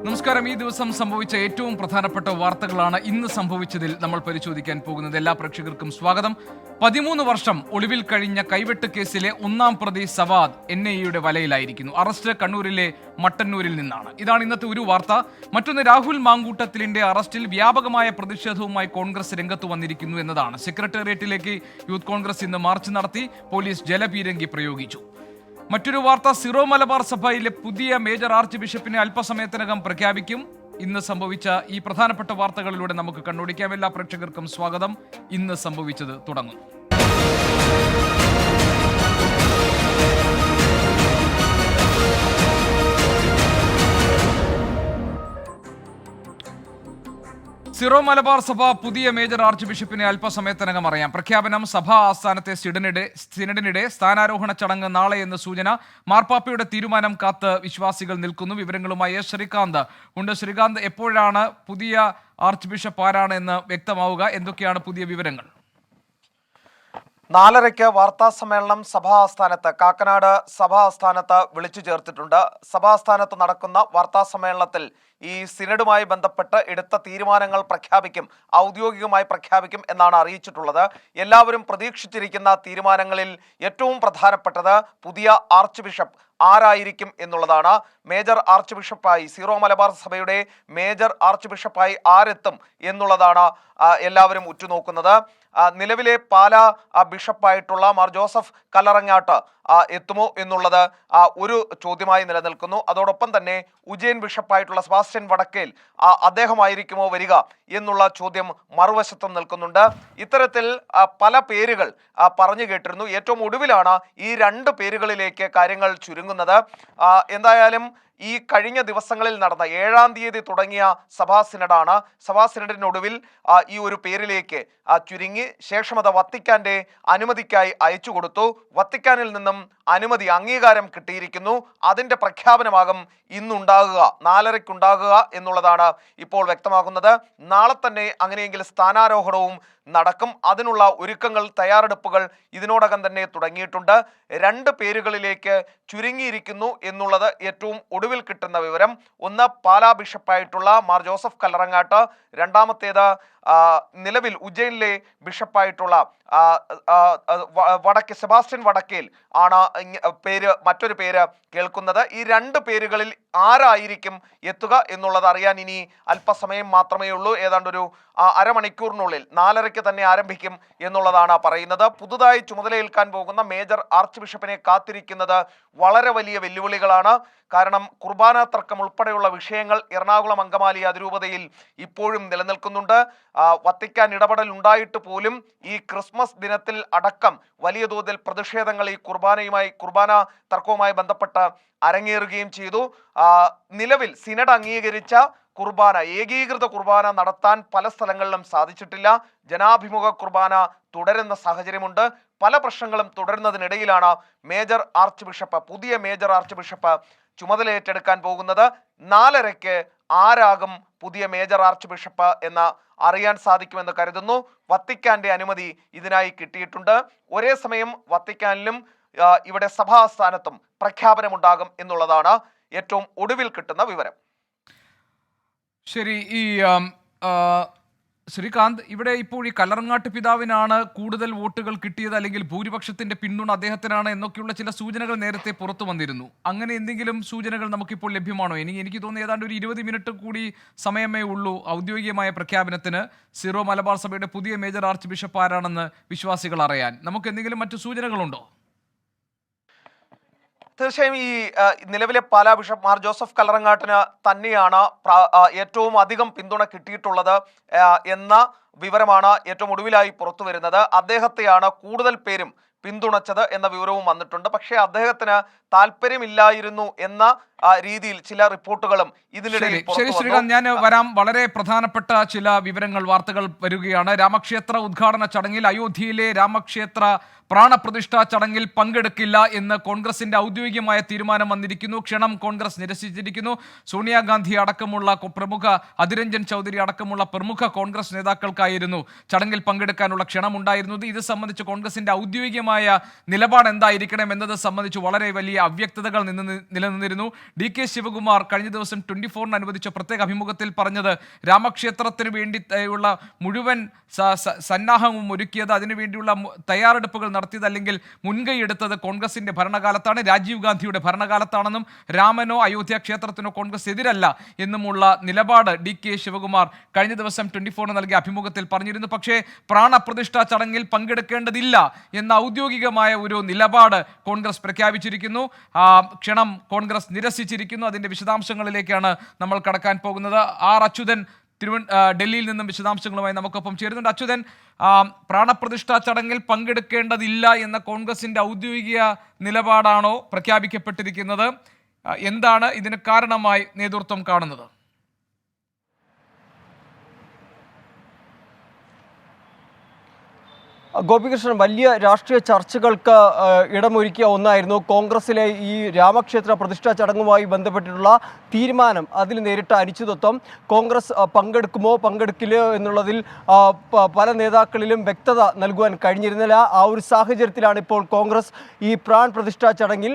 നമസ്കാരം. ഈ ദിവസം സംഭവിച്ച ഏറ്റവും പ്രധാനപ്പെട്ട വാർത്തകളാണ് ഇന്ന് സംഭവിച്ചതിൽ നമ്മൾ പരിശോധിക്കാൻ പോകുന്നത്. എല്ലാ പ്രേക്ഷകർക്കും സ്വാഗതം. 13 വർഷം ഒളിവിൽ കഴിഞ്ഞ കൈവെട്ട് കേസിലെ ഒന്നാം പ്രതി സവാദ് NIA വലയിലായിരിക്കുന്നു. അറസ്റ്റ് കണ്ണൂരിലെ മട്ടന്നൂരിൽ നിന്നാണ്. ഇതാണ് ഇന്നത്തെ ഒരു വാർത്ത. മറ്റൊന്ന്, രാഹുൽ മാങ്കൂട്ടത്തിലിന്റെ അറസ്റ്റിൽ വ്യാപകമായ പ്രതിഷേധവുമായി കോൺഗ്രസ് രംഗത്ത് വന്നിരിക്കുന്നു എന്നതാണ്. സെക്രട്ടേറിയറ്റിലേക്ക് യൂത്ത് കോൺഗ്രസ് ഇന്ന് മാർച്ച് നടത്തി. പോലീസ് ജലപീരങ്കി പ്രയോഗിച്ചു. മറ്റൊരു വാർത്ത, സിറോ മലബാർ സഭയിലെ പുതിയ മേജർ ആർച്ച് ബിഷപ്പിനെ അല്പസമയത്തിനകം പ്രഖ്യാപിക്കും. ഇന്ന് സംഭവിച്ച ഈ പ്രധാനപ്പെട്ട വാർത്തകളിലൂടെ നമുക്ക് കണ്ണോടിക്കാം. എല്ലാ പ്രേക്ഷകർക്കും സ്വാഗതം. ഇന്ന് സംഭവിച്ചത് തുടങ്ങും. സിറോ മലബാർ സഭ പുതിയ മേജർ ആർച്ച് ബിഷപ്പിനെ അല്പസമയത്തിനകം അറിയാം. പ്രഖ്യാപനം സഭാ ആസ്ഥാനത്തെ സിനഡിനിടെ സ്ഥാനാരോഹണ ചടങ്ങ് നാളെ എന്ന് സൂചന. മാർപ്പാപ്പയുടെ തീരുമാനം കാത്ത് വിശ്വാസികൾ നിൽക്കുന്നു. വിവരങ്ങളുമായി ശ്രീകാന്ത് ഉണ്ട്. ശ്രീകാന്ത്, എപ്പോഴാണ് പുതിയ ആർച്ച് ബിഷപ്പ് ആരാണ് എന്ന് വ്യക്തമാവുക? എന്തൊക്കെയാണ് പുതിയ വിവരങ്ങൾ? 4:30 വാർത്താ സമ്മേളനം സഭാസ്ഥാനത്ത് കാക്കനാട് സഭാസ്ഥാനത്ത് വിളിച്ചു ചേർത്തിട്ടുണ്ട്. സഭാസ്ഥാനത്ത് നടക്കുന്ന വാർത്താ സമ്മേളനത്തിൽ ഈ സിനഡുമായി ബന്ധപ്പെട്ട് എടുത്ത തീരുമാനങ്ങൾ പ്രഖ്യാപിക്കും, ഔദ്യോഗികമായി പ്രഖ്യാപിക്കും എന്നാണ് അറിയിച്ചിട്ടുള്ളത്. എല്ലാവരും പ്രതീക്ഷിച്ചിരിക്കുന്ന തീരുമാനങ്ങളിൽ ഏറ്റവും പ്രധാനപ്പെട്ടത് പുതിയ ആർച്ച് ബിഷപ്പ് ആരായിരിക്കും എന്നുള്ളതാണ്. മേജർ ആർച്ച് ബിഷപ്പായി, സീറോ മലബാർ സഭയുടെ മേജർ ആർച്ച് ബിഷപ്പായി ആരെത്തും എന്നുള്ളതാണ് എല്ലാവരും ഉറ്റുനോക്കുന്നത്. നിലവിലെ പാലാ ബിഷപ്പായിട്ടുള്ള മാർ ജോസഫ് കല്ലറങ്ങാട്ട് എത്തുമോ എന്നുള്ളത് ഒരു ചോദ്യമായി നിലനിൽക്കുന്നു. അതോടൊപ്പം തന്നെ ഉജ്ജയിൻ ബിഷപ്പായിട്ടുള്ള സെബാസ്റ്റ്യൻ വടക്കേൽ അദ്ദേഹമായിരിക്കുമോ വരിക എന്നുള്ള ചോദ്യം മറുവശത്തും നിൽക്കുന്നുണ്ട്. ഇത്തരത്തിൽ പല പേരുകൾ പറഞ്ഞു കേട്ടിരുന്നു. ഏറ്റവും ഒടുവിലാണ് ഈ 2 പേരുകളിലേക്ക് കാര്യങ്ങൾ ചുരുങ്ങുന്നത്. എന്തായാലും ഈ കഴിഞ്ഞ ദിവസങ്ങളിൽ നടന്ന 7-ാം തീയതി തുടങ്ങിയ സഭാ സിനഡാണ്. സഭാ സിനഡിനൊടുവിൽ ഈ ഒരു പേരിലേക്ക് ചുരുങ്ങി. ശേഷം അത് വത്തിക്കാന്റെ അനുമതിക്കായി അയച്ചു കൊടുത്തു. വത്തിക്കാനിൽ നിന്നും അനുമതി, അംഗീകാരം കിട്ടിയിരിക്കുന്നു. അതിന്റെ പ്രഖ്യാപനമാകും ഇന്നുണ്ടാകുക, 4:30 എന്നുള്ളതാണ് ഇപ്പോൾ വ്യക്തമാകുന്നത്. നാളെ തന്നെ അങ്ങനെയെങ്കിൽ സ്ഥാനാരോഹണവും നടക്കും. അതിനുള്ള ഒരുക്കങ്ങൾ, തയ്യാറെടുപ്പുകൾ ഇതിനോടകം തന്നെ തുടങ്ങിയിട്ടുണ്ട്. 2 പേരുകളിലേക്ക് ചുരുങ്ങിയിരിക്കുന്നു എന്നുള്ളത് ഏറ്റവും ഒടുവിൽ കിട്ടുന്ന വിവരം. ഒന്ന് പാലാ ബിഷപ്പായിട്ടുള്ള മാർ ജോസഫ് കല്ലറങ്ങാട്ട്, രണ്ടാമത്തേത് നിലവിൽ ഉജ്ജയിനിലെ ബിഷപ്പായിട്ടുള്ള സെബാസ്റ്റ്യൻ വടക്കേൽ ആണ് മറ്റൊരു പേര് കേൾക്കുന്നത്. ഈ 2 പേരുകളിൽ ആരായിരിക്കും എത്തുക എന്നുള്ളത് അറിയാൻ ഇനി അല്പസമയം മാത്രമേ ഉള്ളൂ. ഏതാണ്ട് ഒരു അരമണിക്കൂറിനുള്ളിൽ 4:30 തന്നെ ആരംഭിക്കും എന്നുള്ളതാണ് പറയുന്നത്. പുതുതായി ചുമതലയേൽക്കാൻ പോകുന്ന മേജർ ആർച്ച് ബിഷപ്പിനെ കാത്തിരിക്കുന്നത് വളരെ വലിയ വെല്ലുവിളികളാണ്. കാരണം കുർബാന തർക്കം ഉൾപ്പെടെയുള്ള വിഷയങ്ങൾ എറണാകുളം അങ്കമാലി അതിരൂപതയിൽ ഇപ്പോഴും നിലനിൽക്കുന്നുണ്ട്. വത്തിക്കാൻ ഇടപെടൽ ഉണ്ടായിട്ട് പോലും ഈ ക്രിസ്മസ് ദിനത്തിൽ അടക്കം വലിയ തോതിൽ പ്രതിഷേധങ്ങൾ ഈ കുർബാന തർക്കവുമായി ബന്ധപ്പെട്ട് അരങ്ങേറുകയും ചെയ്തു. നിലവിൽ സിനഡ് അംഗീകരിച്ച കുർബാന, ഏകീകൃത കുർബാന നടത്താൻ പല സ്ഥലങ്ങളിലും സാധിച്ചിട്ടില്ല. ജനാഭിമുഖ കുർബാന തുടരുന്ന സാഹചര്യമുണ്ട്. പല പ്രശ്നങ്ങളും തുടരുന്നതിനിടയിലാണ് മേജർ ആർച്ച് ബിഷപ്പ്, പുതിയ മേജർ ആർച്ച് ബിഷപ്പ് ചുമതലയേറ്റെടുക്കാൻ പോകുന്നത്. 4:30 ആരാകും പുതിയ മേജർ ആർച്ച് ബിഷപ്പ് എന്ന് അറിയാൻ സാധിക്കുമെന്ന് കരുതുന്നു. വത്തിക്കാന്റെ അനുമതി ഇതിനായി കിട്ടിയിട്ടുണ്ട്. ഒരേ സമയം വത്തിക്കാനിലും ഇവിടെ സഭാസ്ഥാനത്തും പ്രഖ്യാപനമുണ്ടാകും എന്നുള്ളതാണ് ഏറ്റവും ഒടുവിൽ കിട്ടുന്ന വിവരം. ശരി. ശ്രീകാന്ത്, ഇവിടെ ഇപ്പോൾ ഈ കല്ലറങ്ങാട്ട് പിതാവിനാണ് കൂടുതൽ വോട്ടുകൾ കിട്ടിയത്, അല്ലെങ്കിൽ ഭൂരിപക്ഷത്തിന്റെ പിന്തുണ അദ്ദേഹത്തിനാണ് എന്നൊക്കെയുള്ള ചില സൂചനകൾ നേരത്തെ പുറത്തു വന്നിരുന്നു. അങ്ങനെ എന്തെങ്കിലും സൂചനകൾ നമുക്കിപ്പോൾ ലഭ്യമാണോ? എനിക്ക് തോന്നുന്നു ഏതാണ്ട് ഒരു 20 മിനിറ്റ് കൂടി സമയമേ ഉള്ളൂ ഔദ്യോഗികമായ പ്രഖ്യാപനത്തിന്. സിറോ മലബാർ സഭയുടെ പുതിയ മേജർ ആർച്ച് ബിഷപ്പ് ആരാണെന്ന് വിശ്വാസികൾ അറിയാൻ നമുക്ക് എന്തെങ്കിലും മറ്റു സൂചനകളുണ്ടോ? തീർച്ചയായും ഈ നിലവിലെ പാലാ ബിഷപ്പ് മാർ ജോസഫ് കല്ലറങ്ങാട്ടിന് തന്നെയാണ് ഏറ്റവും അധികം പിന്തുണ കിട്ടിയിട്ടുള്ളത് എന്ന വിവരമാണ് ഏറ്റവും ഒടുവിലായി പുറത്തു വരുന്നത്. അദ്ദേഹത്തെയാണ് കൂടുതൽ പേരും പിന്തുണച്ചത് എന്ന വിവരവും വന്നിട്ടുണ്ട്. പക്ഷേ അദ്ദേഹത്തിന് താല്പര്യമില്ലായിരുന്നു എന്ന രീതിയിൽ ചില റിപ്പോർട്ടുകളും ഇതിനിടയിൽ. ശരി ശ്രീകാന്ത്, ഞാൻ വരാം. വളരെ പ്രധാനപ്പെട്ട ചില വിവരങ്ങൾ, വാർത്തകൾ വരികയാണ്. രാമക്ഷേത്ര ഉദ്ഘാടന ചടങ്ങിൽ, അയോധ്യയിലെ രാമക്ഷേത്ര പ്രാണപ്രതിഷ്ഠാ ചടങ്ങിൽ പങ്കെടുക്കില്ല എന്ന് കോൺഗ്രസിന്റെ ഔദ്യോഗികമായ തീരുമാനം വന്നിരിക്കുന്നു. ക്ഷണം കോൺഗ്രസ് നിരസിച്ചിരിക്കുന്നു. സോണിയാഗാന്ധി അടക്കമുള്ള പ്രമുഖ, അതിരഞ്ജൻ ചൗധരി അടക്കമുള്ള പ്രമുഖ കോൺഗ്രസ് നേതാക്കൾക്കായിരുന്നു ചടങ്ങിൽ പങ്കെടുക്കാനുള്ള ക്ഷണമുണ്ടായിരുന്നത്. ഇത് സംബന്ധിച്ച് കോൺഗ്രസിന്റെ ഔദ്യോഗികമായ നിലപാട് എന്തായിരിക്കണം എന്നത് സംബന്ധിച്ച് വളരെ വലിയ അവ്യക്തതകൾ നിലനിന്നിരുന്നു. DK ശിവകുമാർ കഴിഞ്ഞ ദിവസം 24-ന് അനുവദിച്ച പ്രത്യേക അഭിമുഖത്തിൽ പറഞ്ഞത് രാമക്ഷേത്രത്തിന് വേണ്ടിയുള്ള മുഴുവൻ സന്നാഹവും ഒരുക്കിയത്, അതിനുവേണ്ടിയുള്ള തയ്യാറെടുപ്പുകൾ നടത്തിയത് അല്ലെങ്കിൽ മുൻകൈ എടുത്തത് കോൺഗ്രസിന്റെ ഭരണകാലത്താണ്, രാജീവ് ഗാന്ധിയുടെ ഭരണകാലത്താണെന്നും രാമനോ അയോധ്യ ക്ഷേത്രത്തിനോ കോൺഗ്രസ് എതിരല്ല എന്നുമുള്ള നിലപാട് DK ശിവകുമാർ കഴിഞ്ഞ ദിവസം 24-ന് നൽകിയ അഭിമുഖത്തിൽ പറഞ്ഞിരുന്നു. പക്ഷേ പ്രാണപ്രതിഷ്ഠാ ചടങ്ങിൽ പങ്കെടുക്കേണ്ടതില്ല എന്ന ഔദ്യോഗികമായ ഒരു നിലപാട് കോൺഗ്രസ് പ്രഖ്യാപിച്ചിരിക്കുന്നു. ക്ഷണം കോൺഗ്രസ് നിരസിച്ചിരിക്കുന്നു. അതിന്റെ വിശദാംശങ്ങളിലേക്കാണ് നമ്മൾ കടക്കാൻ പോകുന്നത്. അച്യുതൻ ഡൽഹിയിൽ നിന്നും വിശദാംശങ്ങളുമായി നമുക്കൊപ്പം ചേരുന്നുണ്ട്. അച്യുതൻ, പ്രാണപ്രതിഷ്ഠാ ചടങ്ങിൽ പങ്കെടുക്കേണ്ടതില്ല എന്ന കോൺഗ്രസിന്റെ ഔദ്യോഗിക നിലപാടാണോ പ്രഖ്യാപിക്കപ്പെട്ടിരിക്കുന്നത്? എന്താണ് ഇതിന് കാരണമായി നേതൃത്വം കാണുന്നത്? ഗോപികൃഷ്ണൻ, വലിയ രാഷ്ട്രീയ ചർച്ചകൾക്ക് ഇടമൊരുക്കിയ ഒന്നായിരുന്നു കോൺഗ്രസിലെ ഈ രാമക്ഷേത്ര പ്രതിഷ്ഠാ ചടങ്ങുമായി ബന്ധപ്പെട്ടിട്ടുള്ള തീരുമാനം. അതിൽ നേരിട്ട അനിശ്ചിതത്വം. കോൺഗ്രസ് പങ്കെടുക്കുമോ പങ്കെടുക്കില്ലയോ എന്നുള്ളതിൽ പല നേതാക്കളിലും വ്യക്തത നൽകുവാൻ കഴിഞ്ഞിരുന്നില്ല. ആ ഒരു സാഹചര്യത്തിലാണ് ഇപ്പോൾ കോൺഗ്രസ് ഈ പ്രാൺ പ്രതിഷ്ഠാ ചടങ്ങിൽ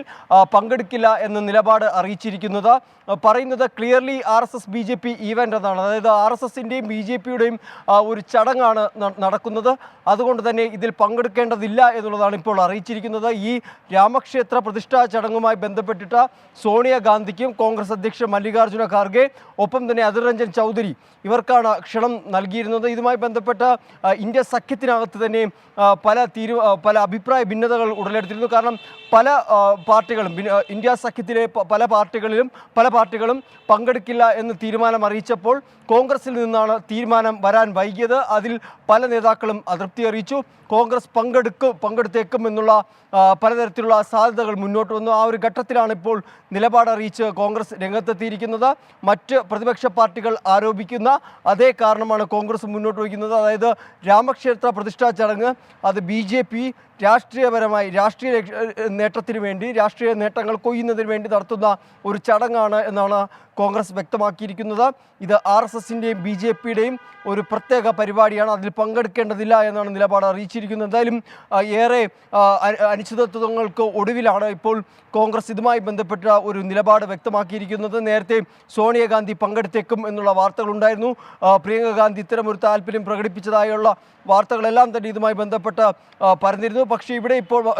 പങ്കെടുക്കില്ല എന്ന നിലപാട് അറിയിച്ചിരിക്കുന്നത്. പറയുന്നത് ക്ലിയർലി RSS BJP ഈവൻ്റ് എന്നാണ്. അതായത് RSSൻ്റെയും BJPയുടെയും ഒരു ചടങ്ങാണ് നടക്കുന്നത്. അതുകൊണ്ട് തന്നെ ഇതിൽ പങ്കെടുക്കേണ്ടതില്ല എന്നുള്ളതാണ് ഇപ്പോൾ അറിയിച്ചിരിക്കുന്നത്. ഈ രാമക്ഷേത്ര പ്രതിഷ്ഠാ ചടങ്ങുമായി ബന്ധപ്പെട്ടിട്ട് സോണിയാഗാന്ധിക്കും കോൺഗ്രസ് അധ്യക്ഷൻ മല്ലികാർജ്ജുന ഖാർഗെ, ഒപ്പം തന്നെ അധിർ രഞ്ജൻ ചൗധരി, ഇവർക്കാണ് ക്ഷണം നൽകിയിരുന്നത്. ഇതുമായി ബന്ധപ്പെട്ട ഇന്ത്യ സഖ്യത്തിനകത്ത് തന്നെ പല അഭിപ്രായ ഭിന്നതകൾ ഉടലെടുത്തിരുന്നു. കാരണം പല പാർട്ടികളും, ഇന്ത്യ സഖ്യത്തിലെ പല പാർട്ടികളും പങ്കെടുക്കില്ല എന്ന് തീരുമാനം അറിയിച്ചപ്പോൾ കോൺഗ്രസിൽ നിന്നാണ് തീരുമാനം വരാൻ വൈകിയത്. അതിൽ പല നേതാക്കളും അതൃപ്തി അറിയിച്ചു. കോൺഗ്രസ് പങ്കെടുത്തേക്കും എന്നുള്ള പലതരത്തിലുള്ള സാധ്യതകൾ മുന്നോട്ട് വന്നു. ആ ഒരു ഘട്ടത്തിലാണ് ഇപ്പോൾ നിലപാടറിയിച്ച് കോൺഗ്രസ് രംഗത്തെത്തിയിരിക്കുന്നത്. മറ്റ് പ്രതിപക്ഷ പാർട്ടികൾ ആരോപിക്കുന്ന അതേ കാരണമാണ് കോൺഗ്രസ് മുന്നോട്ട് വയ്ക്കുന്നത്. അതായത് രാമക്ഷേത്ര പ്രതിഷ്ഠാ ചടങ്ങ് അത് BJP രാഷ്ട്രീയപരമായി രാഷ്ട്രീയ നേട്ടത്തിന് വേണ്ടി, രാഷ്ട്രീയ നേട്ടങ്ങൾ കൊയ്യുന്നതിന് വേണ്ടി നടത്തുന്ന ഒരു ചടങ്ങാണ് എന്നാണ് കോൺഗ്രസ് വ്യക്തമാക്കിയിരിക്കുന്നത്. ഇത് RSSൻ്റെയും BJPയുടെയും ഒരു പ്രത്യേക പരിപാടിയാണ്. അതിൽ പങ്കെടുക്കേണ്ടതില്ല എന്നാണ് നിലപാട് അറിയിച്ചിരിക്കുന്നത്. എന്തായാലും ഏറെ അനിശ്ചിതത്വങ്ങൾക്ക് ഒടുവിലാണ് ഇപ്പോൾ കോൺഗ്രസ് ഇതുമായി ബന്ധപ്പെട്ട ഒരു നിലപാട് വ്യക്തമാക്കിയിരിക്കുന്നത്. നേരത്തെ സോണിയാഗാന്ധി പങ്കെടുത്തേക്കും എന്നുള്ള വാർത്തകളുണ്ടായിരുന്നു. പ്രിയങ്ക ഗാന്ധി ഇത്തരമൊരു താല്പര്യം പ്രകടിപ്പിച്ചതായുള്ള വാർത്തകളെല്ലാം തന്നെ ഇതുമായി ബന്ധപ്പെട്ട് പറഞ്ഞിരുന്നു. പക്ഷേ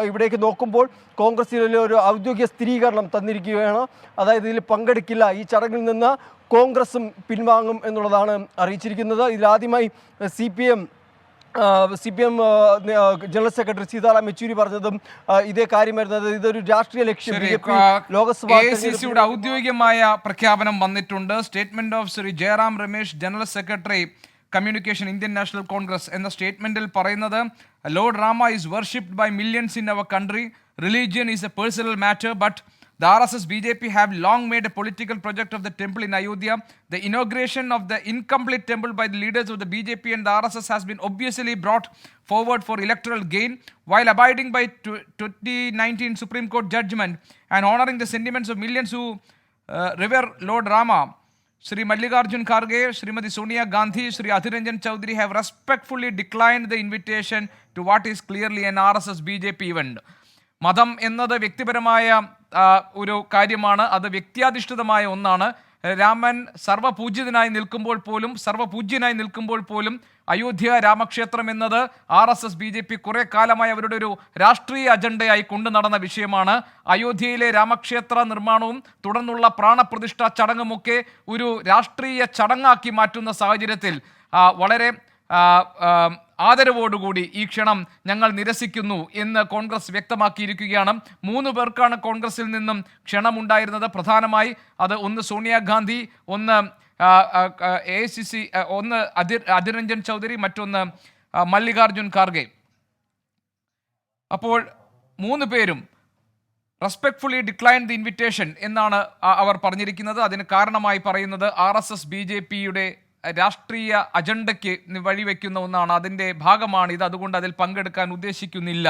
ഇവിടേക്ക് നോക്കുമ്പോൾ കോൺഗ്രസിൽ ഒരു ഔദ്യോഗിക സ്ഥിരീകരണം തന്നിരിക്കുകയാണ്. അതായത് ഇതിൽ പങ്കെടുക്കില്ല, ഈ ചടങ്ങിൽ നിന്ന് കോൺഗ്രസും പിൻവാങ്ങും എന്നുള്ളതാണ് അറിയിച്ചിരിക്കുന്നത്. ഇതിലാദ്യമായി CPM general secretary Sitaram Yechury പറഞ്ഞതും ഇതേ കാര്യമായിരുന്നു. ഇതൊരു രാഷ്ട്രീയ ലക്ഷ്യം. ലോക്സഭയുടെ ഔദ്യോഗികമായ പ്രഖ്യാപനം വന്നിട്ടുണ്ട്. Statement of Shri Jairam Ramesh, general secretary communication, Indian National Congress എന്ന സ്റ്റേറ്റ്മെന്റിൽ പറയുന്നത്, Lord Rama is worshipped by millions in our country. Religion is a personal matter, but the RSS BJP have long made a political project of the temple in Ayodhya. The inauguration of the incomplete temple by the leaders of the BJP and the RSS has been obviously brought forward for electoral gain, while abiding by 2019 Supreme Court judgment and honoring the sentiments of millions who revere Lord Rama. Shri Mallikarjun Kharge, Srimati Sonia Gandhi, Shri Adhir Ranjan Chaudhary have respectfully declined the invitation to what is clearly an RSS BJP event. മതം എന്നത് വ്യക്തിപരമായ ഒരു കാര്യമാണ്, അത് വ്യക്തിയാധിഷ്ഠിതമായ ഒന്നാണ്. രാമൻ സർവ്വപൂജ്യനായി നിൽക്കുമ്പോൾ പോലും അയോധ്യ രാമക്ഷേത്രം എന്നത് RSS BJP കുറെ കാലമായി അവരുടെ ഒരു രാഷ്ട്രീയ അജണ്ടയായി കൊണ്ടു നടന്ന വിഷയമാണ്. അയോധ്യയിലെ രാമക്ഷേത്ര നിർമ്മാണവും തുടർന്നുള്ള പ്രാണപ്രതിഷ്ഠാ ചടങ്ങുമൊക്കെ ഒരു രാഷ്ട്രീയ ചടങ്ങാക്കി മാറ്റുന്ന സാഹചര്യത്തിൽ വളരെ ആദരവോടുകൂടി ഈ ക്ഷണം ഞങ്ങൾ നിരസിക്കുന്നു എന്ന് കോൺഗ്രസ് വ്യക്തമാക്കിയിരിക്കുകയാണ്. 3 പേർക്കാണ് കോൺഗ്രസിൽ നിന്നും ക്ഷണമുണ്ടായിരുന്നത്. പ്രധാനമായി അത് ഒന്ന് സോണിയാഗാന്ധി, ഒന്ന് AICC, ഒന്ന് അധിർ രഞ്ജൻ ചൗധരി, മറ്റൊന്ന് മല്ലികാർജ്ജുൻ ഖാർഗെ. അപ്പോൾ 3 പേരും റെസ്പെക്ട്ഫുള്ളി ഡിക്ലൈൻ ദി ഇൻവിറ്റേഷൻ എന്നാണ് അവർ പറഞ്ഞിരിക്കുന്നത്. അതിന് കാരണമായി പറയുന്നത് RSS BJPയുടെ രാഷ്ട്രീയ അജണ്ടയ്ക്ക് വഴിവെക്കുന്ന ഒന്നാണ്, അതിൻ്റെ ഭാഗമാണിത്, അതുകൊണ്ട് അതിൽ പങ്കെടുക്കാൻ ഉദ്ദേശിക്കുന്നില്ല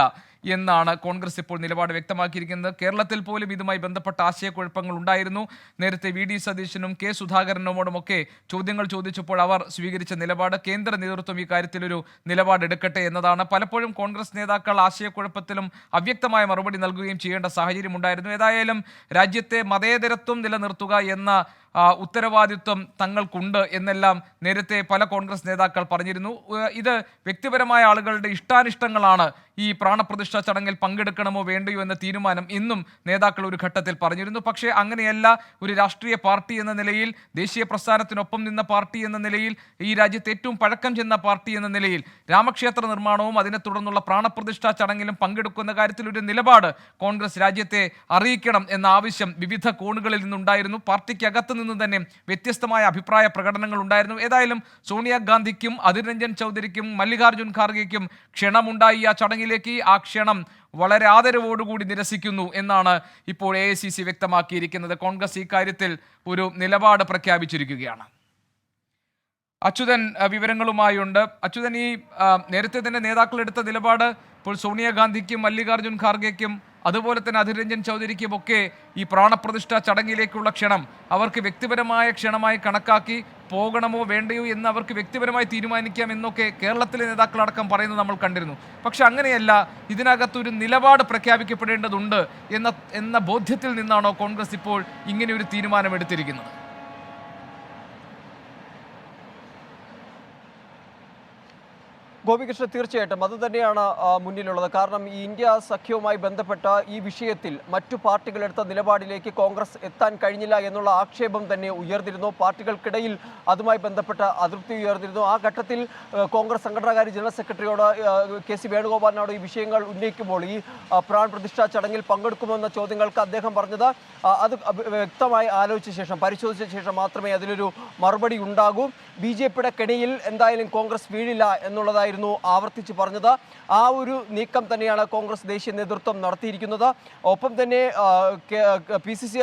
എന്നാണ് കോൺഗ്രസ് ഇപ്പോൾ നിലപാട് വ്യക്തമാക്കിയിരിക്കുന്നത്. കേരളത്തിൽ പോലും ഇതുമായി ബന്ധപ്പെട്ട ആശയക്കുഴപ്പങ്ങൾ ഉണ്ടായിരുന്നു. നേരത്തെ വി ഡി സതീശനും കെ സുധാകരനോടുമൊക്കെ ചോദ്യങ്ങൾ ചോദിച്ചപ്പോൾ അവർ സ്വീകരിച്ച നിലപാട് കേന്ദ്ര നേതൃത്വം ഈ കാര്യത്തിലൊരു നിലപാടെടുക്കട്ടെ എന്നതാണ്. പലപ്പോഴും കോൺഗ്രസ് നേതാക്കൾ ആശയക്കുഴപ്പത്തിലും അവ്യക്തമായ മറുപടി നൽകുകയും ചെയ്യേണ്ട സാഹചര്യം ഉണ്ടായിരുന്നു. ഏതായാലും രാജ്യത്തെ മതേതരത്വം നിലനിർത്തുക എന്ന ഉത്തരവാദിത്വം തങ്ങൾക്കുണ്ട് എന്നെല്ലാം നേരത്തെ പല കോൺഗ്രസ് നേതാക്കൾ പറഞ്ഞിരുന്നു. ഇത് വ്യക്തിപരമായ ആളുകളുടെ ഇഷ്ടാനിഷ്ടങ്ങളാണ്. ഈ പ്രാണപ്രതിഷ്ഠ ചടങ്ങിൽ പങ്കെടുക്കണമോ വേണ്ടയോ എന്ന തീരുമാനം ഇന്നും നേതാക്കൾ ഒരു ഘട്ടത്തിൽ പറഞ്ഞിരുന്നു. പക്ഷേ അങ്ങനെയല്ല. ഒരു രാഷ്ട്രീയ പാർട്ടി എന്ന നിലയിൽ, ദേശീയ പ്രസ്ഥാനത്തിനൊപ്പം നിന്ന പാർട്ടി എന്ന നിലയിൽ, ഈ രാജ്യത്ത് ഏറ്റവും പഴക്കം ചെന്ന പാർട്ടി എന്ന നിലയിൽ രാമക്ഷേത്ര നിർമ്മാണവും അതിനെ തുടർന്നുള്ള പ്രാണപ്രതിഷ്ഠാ ചടങ്ങിലും പങ്കെടുക്കുന്ന കാര്യത്തിൽ ഒരു നിലപാട് കോൺഗ്രസ് രാജ്യത്തെ അറിയിക്കണം എന്ന ആവശ്യം വിവിധ കോണുകളിൽ നിന്നുണ്ടായിരുന്നു. പാർട്ടിക്കകത്ത് നിന്ന് തന്നെ വ്യത്യസ്തമായ അഭിപ്രായ പ്രകടനങ്ങൾ ഉണ്ടായിരുന്നു. ഏതായാലും സോണിയാഗാന്ധിക്കും അധിർ രഞ്ജൻ ചൗധരിക്കും മല്ലികാർജ്ജുൻ ഖാർഗെയ്ക്കും ക്ഷണമുണ്ടായി ആ ചടങ്ങിലേക്ക്. ആ ക്ഷണം വളരെ ആദരവോടുകൂടി നിരസിക്കുന്നു എന്നാണ് ഇപ്പോൾ AICC വ്യക്തമാക്കിയിരിക്കുന്നത്. കോൺഗ്രസ് ഈ കാര്യത്തിൽ ഒരു നിലപാട് പ്രഖ്യാപിച്ചിരിക്കുകയാണ്. അച്യുതൻ വിവരങ്ങളുമായുണ്ട്. അച്യുതൻ, ഈ നേരത്തെ തന്നെ നേതാക്കൾ എടുത്ത നിലപാട് ഇപ്പോൾ സോണിയാഗാന്ധിക്കും മല്ലികാർജ്ജുൻ ഖാർഗെയ്ക്കും അതുപോലെ തന്നെ അധിർ രഞ്ജൻ ചൗധരിക്കും ഒക്കെ ഈ പ്രാണപ്രതിഷ്ഠ ചടങ്ങിലേക്കുള്ള ക്ഷണം അവർക്ക് വ്യക്തിപരമായ ക്ഷണമായി കണക്കാക്കി പോകണമോ വേണ്ടയോ എന്ന് അവർക്ക് വ്യക്തിപരമായി തീരുമാനിക്കാം എന്നൊക്കെ കേരളത്തിലെ നേതാക്കളടക്കം പറയുന്നത് നമ്മൾ കണ്ടിരുന്നു. പക്ഷെ അങ്ങനെയല്ല, ഇതിനകത്തൊരു നിലപാട് പ്രഖ്യാപിക്കപ്പെടേണ്ടതുണ്ട് എന്ന ബോധ്യത്തിൽ നിന്നാണോ കോൺഗ്രസ് ഇപ്പോൾ ഇങ്ങനെ ഒരു തീരുമാനമെടുത്തിരിക്കുന്നത്? ഗോപികൃഷ്ണ, തീർച്ചയായിട്ടും അത് തന്നെയാണ് മുന്നിലുള്ളത്. കാരണം ഈ ഇന്ത്യ സഖ്യവുമായി ബന്ധപ്പെട്ട ഈ വിഷയത്തിൽ മറ്റു പാർട്ടികളെടുത്ത നിലപാടിലേക്ക് കോൺഗ്രസ് എത്താൻ കഴിഞ്ഞില്ല എന്നുള്ള ആക്ഷേപം തന്നെ ഉയർന്നിരുന്നു. പാർട്ടികൾക്കിടയിൽ അതുമായി ബന്ധപ്പെട്ട അതൃപ്തി ഉയർന്നിരുന്നു. ആ ഘട്ടത്തിൽ കോൺഗ്രസ് സംഘടനാകാര്യ ജനറൽ സെക്രട്ടറിയോട് KC വേണുഗോപാലിനോട് ഈ വിഷയങ്ങൾ ഉന്നയിക്കുമ്പോൾ ഈ പ്രാൺ പ്രതിഷ്ഠാ ചടങ്ങിൽ പങ്കെടുക്കുമെന്ന ചോദ്യങ്ങൾക്ക് അദ്ദേഹം പറഞ്ഞത് അത് വ്യക്തമായി ആലോചിച്ച ശേഷം, പരിശോധിച്ച ശേഷം മാത്രമേ അതിലൊരു മറുപടി ഉണ്ടാകൂ. BJPയുടെ കെണിയിൽ എന്തായാലും കോൺഗ്രസ് വീഴില്ല എന്നുള്ളതായിരുന്നു ആവർത്തിച്ച് പറഞ്ഞത്. ആ ഒരു നീക്കം തന്നെയാണ് കോൺഗ്രസ് ദേശീയ നേതൃത്വം നടത്തിയിരിക്കുന്നത്. ഒപ്പം തന്നെ KPCC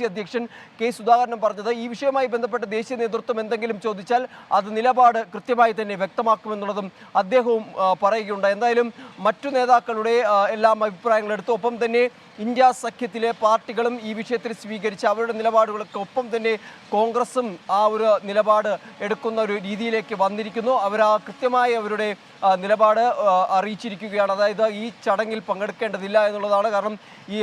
അധ്യക്ഷൻ K സുധാകരനും പറഞ്ഞത് ഈ വിഷയവുമായി ബന്ധപ്പെട്ട് ദേശീയ നേതൃത്വം എന്തെങ്കിലും ചോദിച്ചാൽ അത് നിലപാട് കൃത്യമായി തന്നെ വ്യക്തമാക്കുമെന്നുള്ളതും അദ്ദേഹവും പറയുകയുണ്ടായി. എന്തായാലും മറ്റു നേതാക്കളുടെ എല്ലാം അഭിപ്രായങ്ങൾ എടുത്തു. ഒപ്പം തന്നെ ഇന്ത്യ സഖ്യത്തിലെ പാർട്ടികളും ഈ വിഷയത്തിൽ സ്വീകരിച്ച അവരുടെ നിലപാടുകളൊക്കെ ഒപ്പം തന്നെ കോൺഗ്രസും ആ ഒരു നിലപാട് എടുക്കുന്ന ഒരു രീതിയിലേക്ക് വന്നിരിക്കുന്നു. അവർ കൃത്യമായി അവരുടെ നിലപാട് അറിയിച്ചിരിക്കുകയാണ്. അതായത് ഈ ചടങ്ങിൽ പങ്കെടുക്കേണ്ടതില്ല എന്നുള്ളതാണ്. കാരണം ഈ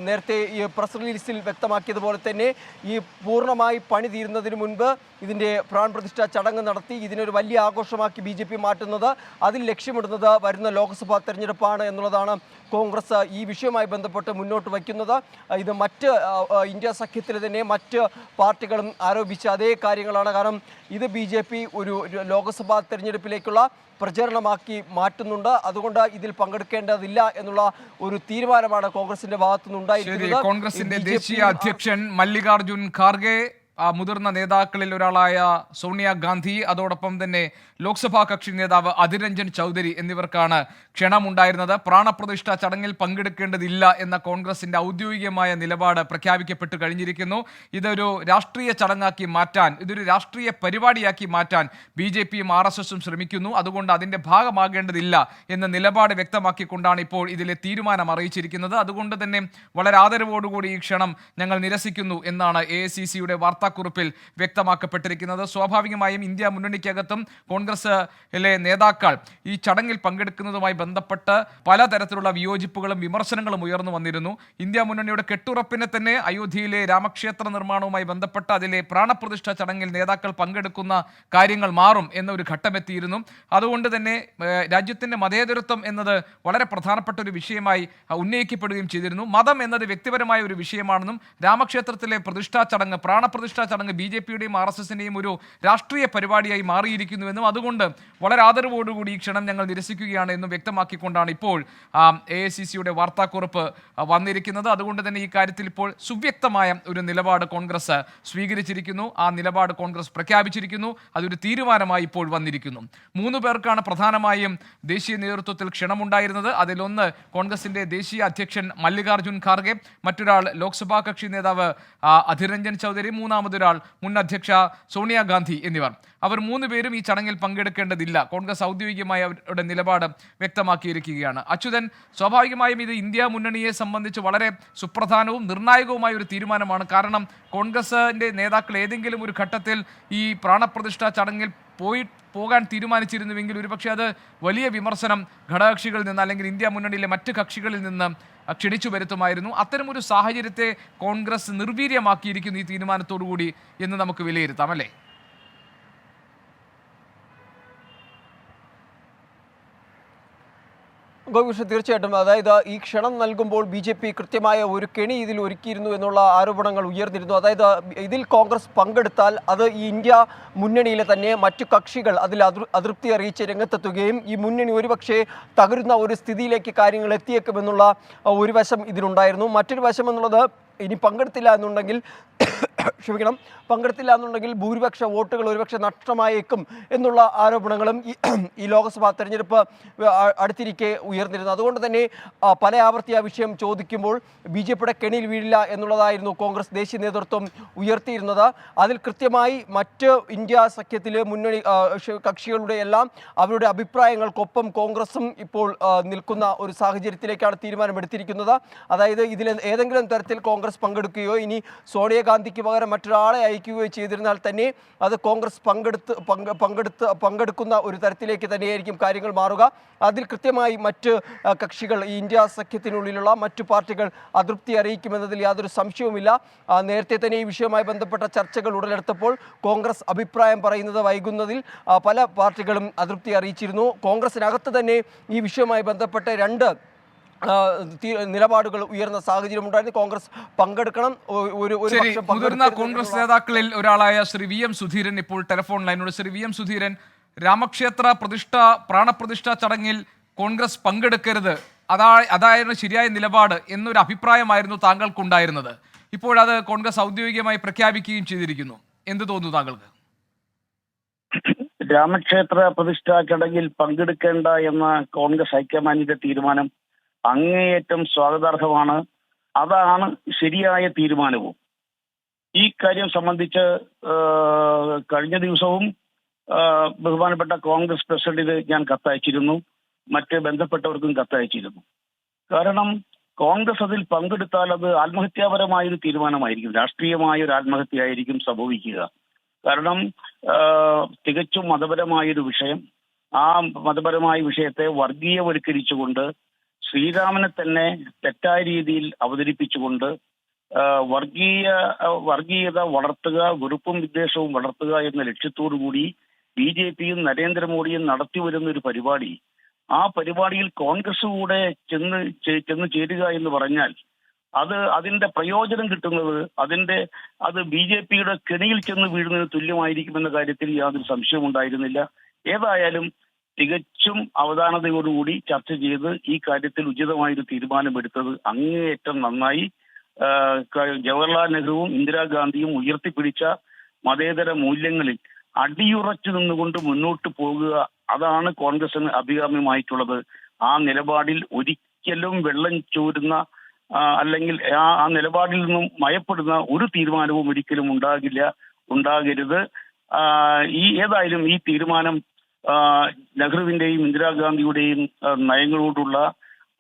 നേരത്തെ ഈ പ്രസ് റിലീസിൽ വ്യക്തമാക്കിയതുപോലെ തന്നെ ഈ പൂർണ്ണമായി പണി തീരുന്നതിന് മുൻപ് ഇതിൻ്റെ പ്രാൺ പ്രതിഷ്ഠാ ചടങ്ങ് നടത്തി ഇതിനൊരു വലിയ ആഘോഷമാക്കി BJP മാറ്റുന്നത്, അതിൽ ലക്ഷ്യമിടുന്നത് വരുന്ന ലോക്സഭാ തെരഞ്ഞെടുപ്പാണ് എന്നുള്ളതാണ് കോൺഗ്രസ് ഈ വിഷയവുമായി ബന്ധപ്പെട്ട് മുന്നോട്ട് വയ്ക്കുന്നത്. ഇത് മറ്റ് ഇന്ത്യ സഖ്യത്തിലെ തന്നെ മറ്റ് പാർട്ടികളും ആരോപിച്ച അതേ കാര്യങ്ങളാണ്. കാരണം ഇത് BJP ഒരു ലോക്സഭാ തെരഞ്ഞെടുപ്പിലേക്കുള്ള പ്രചരണമാക്കി മാറ്റുന്നുണ്ട്. അതുകൊണ്ട് ഇതിൽ പങ്കെടുക്കേണ്ടതില്ല എന്നുള്ള ഒരു തീരുമാനമാണ് കോൺഗ്രസിന്റെ ഭാഗത്തുനിന്നുണ്ടായിരിക്കുന്നത്. കോൺഗ്രസിന്റെ ദേശീയ അധ്യക്ഷൻ മല്ലികാർജ്ജുൻ ഖാർഗെ, മുതിർന്ന നേതാക്കളിൽ ഒരാളായ സോണിയാഗാന്ധി, അതോടൊപ്പം തന്നെ ലോക്സഭാ കക്ഷി നേതാവ് അധിർ രഞ്ജൻ ചൗധരി എന്നിവർക്കാണ് ക്ഷണമുണ്ടായിരുന്നത്. പ്രാണപ്രതിഷ്ഠ ചടങ്ങിൽ പങ്കെടുക്കേണ്ടതില്ല എന്ന കോൺഗ്രസിന്റെ ഔദ്യോഗികമായ നിലപാട് പ്രഖ്യാപിക്കപ്പെട്ട് ഇതൊരു രാഷ്ട്രീയ ചടങ്ങാക്കി മാറ്റാൻ, ഇതൊരു രാഷ്ട്രീയ പരിപാടിയാക്കി മാറ്റാൻ BJPയും RSSും ശ്രമിക്കുന്നു. അതുകൊണ്ട് അതിന്റെ ഭാഗമാകേണ്ടതില്ല എന്ന നിലപാട് വ്യക്തമാക്കിക്കൊണ്ടാണ് ഇപ്പോൾ ഇതിലെ തീരുമാനം അറിയിച്ചിരിക്കുന്നത്. അതുകൊണ്ട് തന്നെ വളരെ ആദരവോടുകൂടി ഈ ക്ഷണം ഞങ്ങൾ നിരസിക്കുന്നു എന്നാണ് AICCയുടെ വാർത്താക്കുറിപ്പിൽ വ്യക്തമാക്കപ്പെട്ടിരിക്കുന്നത്. സ്വാഭാവികമായും ഇന്ത്യ മുന്നണിക്കകത്തും കോൺഗ്രസിലെ നേതാക്കൾ ഈ ചടങ്ങിൽ പങ്കെടുക്കുന്നതുമായി ബന്ധപ്പെട്ട് പലതരത്തിലുള്ള വിയോജിപ്പുകളും വിമർശനങ്ങളും ഉയർന്നു വന്നിരുന്നു. ഇന്ത്യ മുന്നണിയുടെ കെട്ടുറപ്പിനെ തന്നെ അയോധ്യയിലെ രാമക്ഷേത്ര നിർമ്മാണവുമായി ബന്ധപ്പെട്ട് അതിലെ പ്രാണപ്രതിഷ്ഠ ചടങ്ങിൽ നേതാക്കൾ പങ്കെടുക്കുന്ന കാര്യങ്ങൾ മാറും എന്നൊരു ഘട്ടമെത്തിയിരുന്നു. അതുകൊണ്ട് തന്നെ രാജ്യത്തിൻ്റെ മതേതരത്വം എന്നത് വളരെ പ്രധാനപ്പെട്ട ഒരു വിഷയമായി ഉന്നയിക്കപ്പെടുകയും ചെയ്തിരുന്നു. മതം എന്നത് വ്യക്തിപരമായ ഒരു വിഷയമാണെന്നും രാമക്ഷേത്രത്തിലെ പ്രതിഷ്ഠാ ചടങ്ങ്, പ്രാണപ്രതിഷ്ഠാ ചടങ്ങ് BJPയുടെയും RSSന്റെയും ഒരു രാഷ്ട്രീയ പരിപാടിയായി മാറിയിരിക്കുന്നുവെന്നും അതുകൊണ്ട് വളരെ ആദരവോടുകൂടി ഈ ക്ഷണം ഞങ്ങൾ നിരസിക്കുകയാണ് എന്നും വ്യക്തമാക്കിക്കൊണ്ടാണ് ഇപ്പോൾ AICCയുടെ വാർത്താക്കുറിപ്പ് വന്നിരിക്കുന്നത്. അതുകൊണ്ട് തന്നെ ഈ കാര്യത്തിൽ ഇപ്പോൾ സുവ്യക്തമായ ഒരു നിലപാട് കോൺഗ്രസ് സ്വീകരിച്ചിരിക്കുന്നു. ആ നിലപാട് കോൺഗ്രസ് പ്രഖ്യാപിച്ചിരിക്കുന്നു. അതൊരു തീരുമാനമായി ഇപ്പോൾ വന്നിരിക്കുന്നു. 3 പേർക്കാണ് പ്രധാനമായും ദേശീയ നേതൃത്വത്തിൽ ക്ഷണമുണ്ടായിരുന്നത്. അതിലൊന്ന് കോൺഗ്രസിന്റെ ദേശീയ അധ്യക്ഷൻ മല്ലികാർജ്ജുൻ ഖാർഗെ, മറ്റൊരാൾ ലോക്സഭാ കക്ഷി നേതാവ് അധിർ രഞ്ജൻ ചൗധരി, മൂന്നാമത് മൂന്നാമതൊരാൾ മുൻ അധ്യക്ഷ സോണിയാഗാന്ധി എന്നിവർ. അവർ 3 പേരും ഈ ചടങ്ങിൽ പങ്കെടുക്കേണ്ടതില്ല. കോൺഗ്രസ് ഔദ്യോഗികമായി അവരുടെ നിലപാട് വ്യക്തമാക്കിയിരിക്കുകയാണ്. അച്യുതൻ, സ്വാഭാവികമായും ഇത് ഇന്ത്യ മുന്നണിയെ സംബന്ധിച്ച് വളരെ സുപ്രധാനവും നിർണായകവുമായ ഒരു തീരുമാനമാണ്. കാരണം കോൺഗ്രസിന്റെ നേതാക്കൾ ഏതെങ്കിലും ഒരു ഘട്ടത്തിൽ ഈ പ്രാണപ്രതിഷ്ഠാ ചടങ്ങിൽ പോകാൻ തീരുമാനിച്ചിരുന്നുവെങ്കിൽ ഒരുപക്ഷെ അത് വലിയ വിമർശനം ഘടകകക്ഷികളിൽ നിന്ന് അല്ലെങ്കിൽ ഇന്ത്യ മുന്നണിയിലെ മറ്റ് കക്ഷികളിൽ നിന്ന് ക്ഷണിച്ചു വരുത്തുമായിരുന്നു. അത്തരമൊരു സാഹചര്യത്തെ കോൺഗ്രസ് നിർവീര്യമാക്കിയിരിക്കുന്നു ഈ തീരുമാനത്തോടുകൂടി എന്ന് നമുക്ക് വിലയിരുത്താം, അല്ലേ? ഗോപികൃഷ്ണൻ, തീർച്ചയായിട്ടും. അതായത് ഈ ക്ഷണം നൽകുമ്പോൾ BJP കൃത്യമായ ഒരു കെണി ഇതിൽ ഒരുക്കിയിരുന്നു എന്നുള്ള ആരോപണങ്ങൾ ഉയർന്നിരുന്നു. അതായത് ഇതിൽ കോൺഗ്രസ് പങ്കെടുത്താൽ അത് ഈ ഇന്ത്യ മുന്നണിയിലെ തന്നെ മറ്റു കക്ഷികൾ അതിൽ അതൃപ്തി അറിയിച്ച് രംഗത്തെത്തുകയും ഈ മുന്നണി ഒരുപക്ഷെ തകരുന്ന ഒരു സ്ഥിതിയിലേക്ക് കാര്യങ്ങൾ എത്തിയേക്കുമെന്നുള്ള ഒരു വശം ഇതിനുണ്ടായിരുന്നു. മറ്റൊരു വശം എന്നുള്ളത് ഇനി പങ്കെടുത്തില്ല എന്നുണ്ടെങ്കിൽ ഭൂരിപക്ഷ വോട്ടുകൾ ഒരുപക്ഷെ നഷ്ടമായേക്കും എന്നുള്ള ആരോപണങ്ങളും ഈ ലോക്സഭാ തെരഞ്ഞെടുപ്പ് അടുത്തിരിക്കെ ഉയർന്നിരുന്നു. അതുകൊണ്ട് തന്നെ പല ആവർത്തി ആ വിഷയം ചോദിക്കുമ്പോൾ BJPയുടെ കെണിയിൽ വീഴില്ല എന്നുള്ളതായിരുന്നു കോൺഗ്രസ് ദേശീയ നേതൃത്വം ഉയർത്തിയിരുന്നത്. അതിൽ കൃത്യമായി മറ്റ് ഇന്ത്യ സഖ്യത്തിലെ മുന്നണി കക്ഷികളുടെ എല്ലാം അവരുടെ അഭിപ്രായങ്ങൾക്കൊപ്പം കോൺഗ്രസും ഇപ്പോൾ നിൽക്കുന്ന ഒരു സാഹചര്യത്തിലേക്കാണ് തീരുമാനമെടുത്തിരിക്കുന്നത്. അതായത് ഇതിൽ ഏതെങ്കിലും തരത്തിൽ കോൺഗ്രസ് പങ്കെടുക്കുകയോ ഇനി സോണിയാഗാന്ധിക്ക് പകരം മറ്റൊരാളെ അയക്കുകയോ ചെയ്തിരുന്നാൽ തന്നെ അത് കോൺഗ്രസ് പങ്കെടുക്കുന്ന ഒരു തരത്തിലേക്ക് തന്നെയായിരിക്കും കാര്യങ്ങൾ മാറുക. അതിൽ കൃത്യമായി മറ്റ് കക്ഷികൾ ഈ ഇന്ത്യ സഖ്യത്തിനുള്ളിലുള്ള മറ്റു പാർട്ടികൾ അതൃപ്തി അറിയിക്കുമെന്നതിൽ യാതൊരു സംശയവുമില്ല. നേരത്തെ തന്നെ ഈ വിഷയവുമായി ബന്ധപ്പെട്ട ചർച്ചകൾ ഉടലെടുത്തപ്പോൾ കോൺഗ്രസ് അഭിപ്രായം പറയുന്നത് വൈകുന്നതിൽ പല പാർട്ടികളും അതൃപ്തി അറിയിച്ചിരുന്നു. കോൺഗ്രസിനകത്ത് തന്നെ ഈ വിഷയവുമായി ബന്ധപ്പെട്ട 2 നിലപാടുകൾ ഉയർന്ന സാഹചര്യം ഉണ്ടായിരുന്നു. കോൺഗ്രസ് പങ്കെടുക്കണം. മുതിർന്ന കോൺഗ്രസ് നേതാക്കളിൽ ഒരാളായ ശ്രീ VM സുധീരൻ ഇപ്പോൾ ടെലിഫോൺ ലൈനോട്. ശ്രീ VM സുധീരൻ, രാമക്ഷേത്ര പ്രാണപ്രതിഷ്ഠ ചടങ്ങിൽ കോൺഗ്രസ് പങ്കെടുക്കരുത്, അതായിരുന്നു ശരിയായ നിലപാട് എന്നൊരു അഭിപ്രായമായിരുന്നു താങ്കൾക്കുണ്ടായിരുന്നത്. ഇപ്പോഴത് കോൺഗ്രസ് ഔദ്യോഗികമായി പ്രഖ്യാപിക്കുകയും ചെയ്തിരിക്കുന്നു. എന്ത് തോന്നുന്നു താങ്കൾക്ക്? രാമക്ഷേത്ര പ്രതിഷ്ഠാ ചടങ്ങിൽ പങ്കെടുക്കേണ്ട എന്ന കോൺഗ്രസ് ഹൈക്കമാൻഡിന്റെ തീരുമാനം അങ്ങേയറ്റം സ്വാഗതാർഹമാണ്. അതാണ് ശരിയായ തീരുമാനവും. ഈ കാര്യം സംബന്ധിച്ച് കഴിഞ്ഞ ദിവസവും ബഹുമാനപ്പെട്ട കോൺഗ്രസ് പ്രസിഡന്റിന് ഞാൻ കത്തയച്ചിരുന്നു, മറ്റ് ബന്ധപ്പെട്ടവർക്കും കത്തയച്ചിരുന്നു. കാരണം കോൺഗ്രസ് അതിൽ പങ്കെടുത്താൽ അത് ആത്മഹത്യാപരമായൊരു തീരുമാനമായിരിക്കും, രാഷ്ട്രീയമായ ഒരു ആത്മഹത്യയായിരിക്കും സംഭവിക്കുക. കാരണം തികച്ചും മതപരമായൊരു വിഷയം, ആ മതപരമായ വിഷയത്തെ വർഗീയവൽക്കരിച്ചുകൊണ്ട് ശ്രീരാമനെ തന്നെ തെറ്റായ രീതിയിൽ അവതരിപ്പിച്ചുകൊണ്ട് വർഗീയത വളർത്തുക, വെറുപ്പും വിദ്വേഷവും വളർത്തുക എന്ന ലക്ഷ്യത്തോടു കൂടി BJPയും നരേന്ദ്രമോദിയും നടത്തി വരുന്ന ഒരു പരിപാടി, ആ പരിപാടിയിൽ കോൺഗ്രസ് കൂടെ ചെന്ന് ചേരുക എന്ന് പറഞ്ഞാൽ അതിന്റെ പ്രയോജനം കിട്ടുന്നത് അത് BJPയുടെ കെണിയിൽ ചെന്ന് വീഴുന്നതിന് തുല്യമായിരിക്കുമെന്ന കാര്യത്തിൽ യാതൊരു സംശയവും ഉണ്ടായിരുന്നില്ല. ഏതായാലും തികച്ചും അവധാനതയോടുകൂടി ചർച്ച ചെയ്ത് ഈ കാര്യത്തിൽ ഉചിതമായൊരു തീരുമാനമെടുത്തത് അങ്ങേയറ്റം നന്നായി. ജവഹർലാൽ നെഹ്റുവും ഇന്ദിരാഗാന്ധിയും ഉയർത്തിപ്പിടിച്ച മതേതര മൂല്യങ്ങളിൽ അടിയുറച്ചു നിന്നുകൊണ്ട് മുന്നോട്ട് പോകുക, അതാണ് കോൺഗ്രസിന് അഭികാമ്യമായിട്ടുള്ളത്. ആ നിലപാടിൽ ഒരിക്കലും വെള്ളം ചോരുന്ന അല്ലെങ്കിൽ ആ നിലപാടിൽ നിന്നും മയപ്പെടുന്ന ഒരു തീരുമാനവും ഒരിക്കലും ഉണ്ടാകരുത്. ഏതായാലും ഈ തീരുമാനം നെഹ്റുവിന്റെയും ഇന്ദിരാഗാന്ധിയുടെയും നയങ്ങളോടുള്ള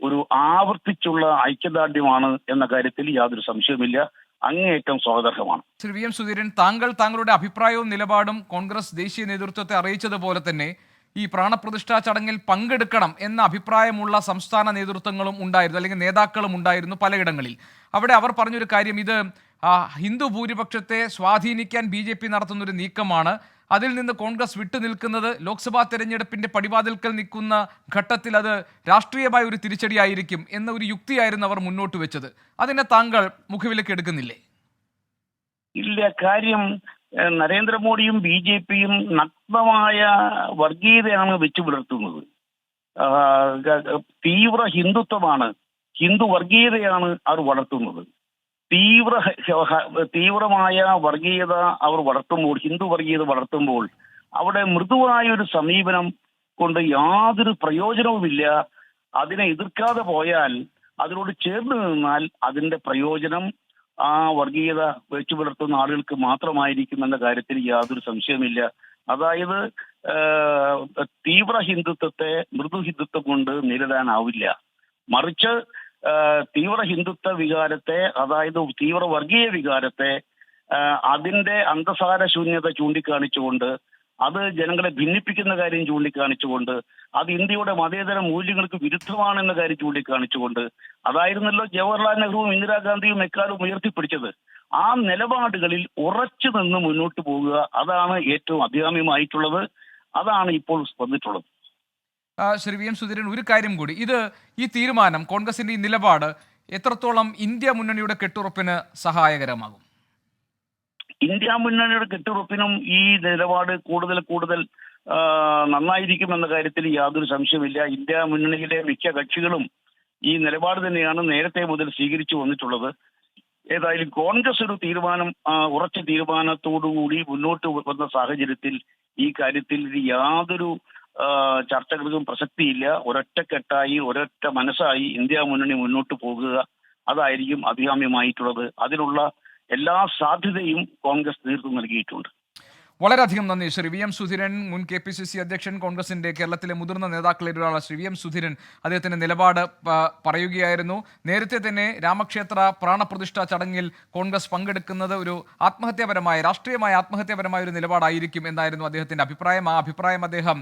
ഒരു ആവർത്തിച്ചുള്ള ഐക്യദാർഢ്യമാണ് എന്ന കാര്യത്തിൽ യാതൊരു സംശയവുമില്ല. അങ്ങേയറ്റം സ്വാഗതാർഹമാണ്. ശ്രീ VM സുധീരൻ, താങ്കളുടെ അഭിപ്രായവും നിലപാടും കോൺഗ്രസ് ദേശീയ നേതൃത്വത്തെ അറിയിച്ചതുപോലെ തന്നെ ഈ പ്രാണപ്രതിഷ്ഠാ ചടങ്ങിൽ പങ്കെടുക്കണം എന്ന അഭിപ്രായമുള്ള സംസ്ഥാന നേതൃത്വങ്ങളും ഉണ്ടായിരുന്നു, അല്ലെങ്കിൽ നേതാക്കളും ഉണ്ടായിരുന്നു പലയിടങ്ങളിൽ. അവിടെ അവർ പറഞ്ഞൊരു കാര്യം, ഇത് ഹിന്ദു ഭൂരിപക്ഷത്തെ സ്വാധീനിക്കാൻ BJP നടത്തുന്നൊരു നീക്കമാണ്. അതിൽ നിന്ന് കോൺഗ്രസ് വിട്ടുനിൽക്കുന്നത് ലോക്സഭാ തെരഞ്ഞെടുപ്പിന്റെ പടിവാതിൽക്കൽ നിൽക്കുന്ന ഘട്ടത്തിൽ അത് രാഷ്ട്രീയമായ ഒരു തിരിച്ചടിയായിരിക്കും എന്ന ഒരു യുക്തിയായിരുന്നു അവർ മുന്നോട്ട് വെച്ചത്. അതിനെ താങ്കൾ മുഖവിലേക്ക് എടുക്കുന്നില്ലേ? ഇല്ല. കാര്യം നരേന്ദ്രമോദിയും BJPയും നഗ്നമായ വർഗീയതയാണ് വെച്ചു പുലർത്തുന്നത്. തീവ്ര ഹിന്ദുത്വമാണ്, ഹിന്ദു വർഗീയതയാണ് അവർ വളർത്തുന്നത്. തീവ്രമായ വർഗീയത അവർ വളർത്തുമ്പോൾ, ഹിന്ദു വർഗീയത വളർത്തുമ്പോൾ അവിടെ മൃദുവായ ഒരു സമീപനം കൊണ്ട് യാതൊരു പ്രയോജനവുമില്ല. അതിനെ എതിർക്കാതെ പോയാൽ, അതിനോട് ചേർന്ന് നിന്നാൽ അതിന്റെ പ്രയോജനം ആ വർഗീയത വെച്ചു പുലർത്തുന്ന ആളുകൾക്ക് മാത്രമായിരിക്കും എന്ന കാര്യത്തിൽ യാതൊരു സംശയമില്ല. അതായത് തീവ്ര ഹിന്ദുത്വത്തെ മൃദു ഹിന്ദുത്വം കൊണ്ട് നേരിടാനാവില്ല. മറിച്ച് തീവ്ര ഹിന്ദുത്വ വികാരത്തെ, അതായത് തീവ്ര വർഗീയ വികാരത്തെ അതിന്റെ അന്തസാര ശൂന്യത ചൂണ്ടിക്കാണിച്ചുകൊണ്ട്, അത് ജനങ്ങളെ ഭിന്നിപ്പിക്കുന്ന കാര്യം ചൂണ്ടിക്കാണിച്ചുകൊണ്ട്, അത് ഇന്ത്യയുടെ മതേതര മൂല്യങ്ങൾക്ക് വിരുദ്ധമാണെന്ന കാര്യം ചൂണ്ടിക്കാണിച്ചുകൊണ്ട്, അതായിരുന്നല്ലോ ജവഹർലാൽ നെഹ്റുവും ഇന്ദിരാഗാന്ധിയും എക്കാലവും ഉയർത്തിപ്പിടിച്ചത്. ആ നിലപാടുകളിൽ ഉറച്ചു നിന്ന് മുന്നോട്ട് പോകുക, അതാണ് ഏറ്റവും അഭികാമ്യമായിട്ടുള്ളത്. അതാണ് ഇപ്പോൾ വന്നിട്ടുള്ളത്. ശ്രീ വി എം സുധീരൻ, ഒരു കാര്യം കൂടി, ഈ തീരുമാനം, കോൺഗ്രസിന്റെ ഈ നിലപാട് എത്രത്തോളം ഇന്ത്യ മുന്നണിയുടെ കെട്ടുറപ്പിന് സഹായകരമാകും? ഇന്ത്യ മുന്നണിയുടെ കെട്ടുറപ്പിനും ഈ നിലപാട് കൂടുതൽ നന്നായിരിക്കുമെന്ന കാര്യത്തിൽ യാതൊരു സംശയമില്ല. ഇന്ത്യ മുന്നണിയിലെ മിക്ക കക്ഷികളും ഈ നിലപാട് തന്നെയാണ് നേരത്തെ മുതൽ സ്വീകരിച്ചു വന്നിട്ടുള്ളത്. ഏതായാലും കോൺഗ്രസ് ഒരു ഉറച്ച തീരുമാനത്തോടുകൂടി മുന്നോട്ട് വന്ന സാഹചര്യത്തിൽ ഈ കാര്യത്തിൽ യാതൊരു ചർച്ചകൾക്കും പ്രസക്തിയില്ല. ഒരൊറ്റക്കെട്ടായി ഒരൊറ്റ മനസ്സായി ഇന്ത്യ മുന്നണി മുന്നോട്ട് പോകുക, അതായിരിക്കും അഭികാമ്യമായിട്ടുള്ളത്. അതിനുള്ള എല്ലാ സാധ്യതയും കോൺഗ്രസ് നേതൃത്വം നൽകിയിട്ടുണ്ട്. വളരെയധികം നന്ദി ശ്രീ വി എം സുധീരൻ, മുൻ KPCC അധ്യക്ഷൻ, കോൺഗ്രസിന്റെ കേരളത്തിലെ മുതിർന്ന നേതാക്കളിൽ ഒരാളാണ് ശ്രീ വി എം സുധീരൻ. അദ്ദേഹത്തിന്റെ നിലപാട് പറയുകയായിരുന്നു. നേരത്തെ തന്നെ രാമക്ഷേത്ര പ്രാണപ്രതിഷ്ഠ ചടങ്ങിൽ കോൺഗ്രസ് പങ്കെടുക്കുന്നത് ഒരു രാഷ്ട്രീയമായ ആത്മഹത്യാപരമായ ഒരു നിലപാടായിരിക്കും എന്നായിരുന്നു അദ്ദേഹത്തിന്റെ അഭിപ്രായം. ആ അഭിപ്രായം അദ്ദേഹം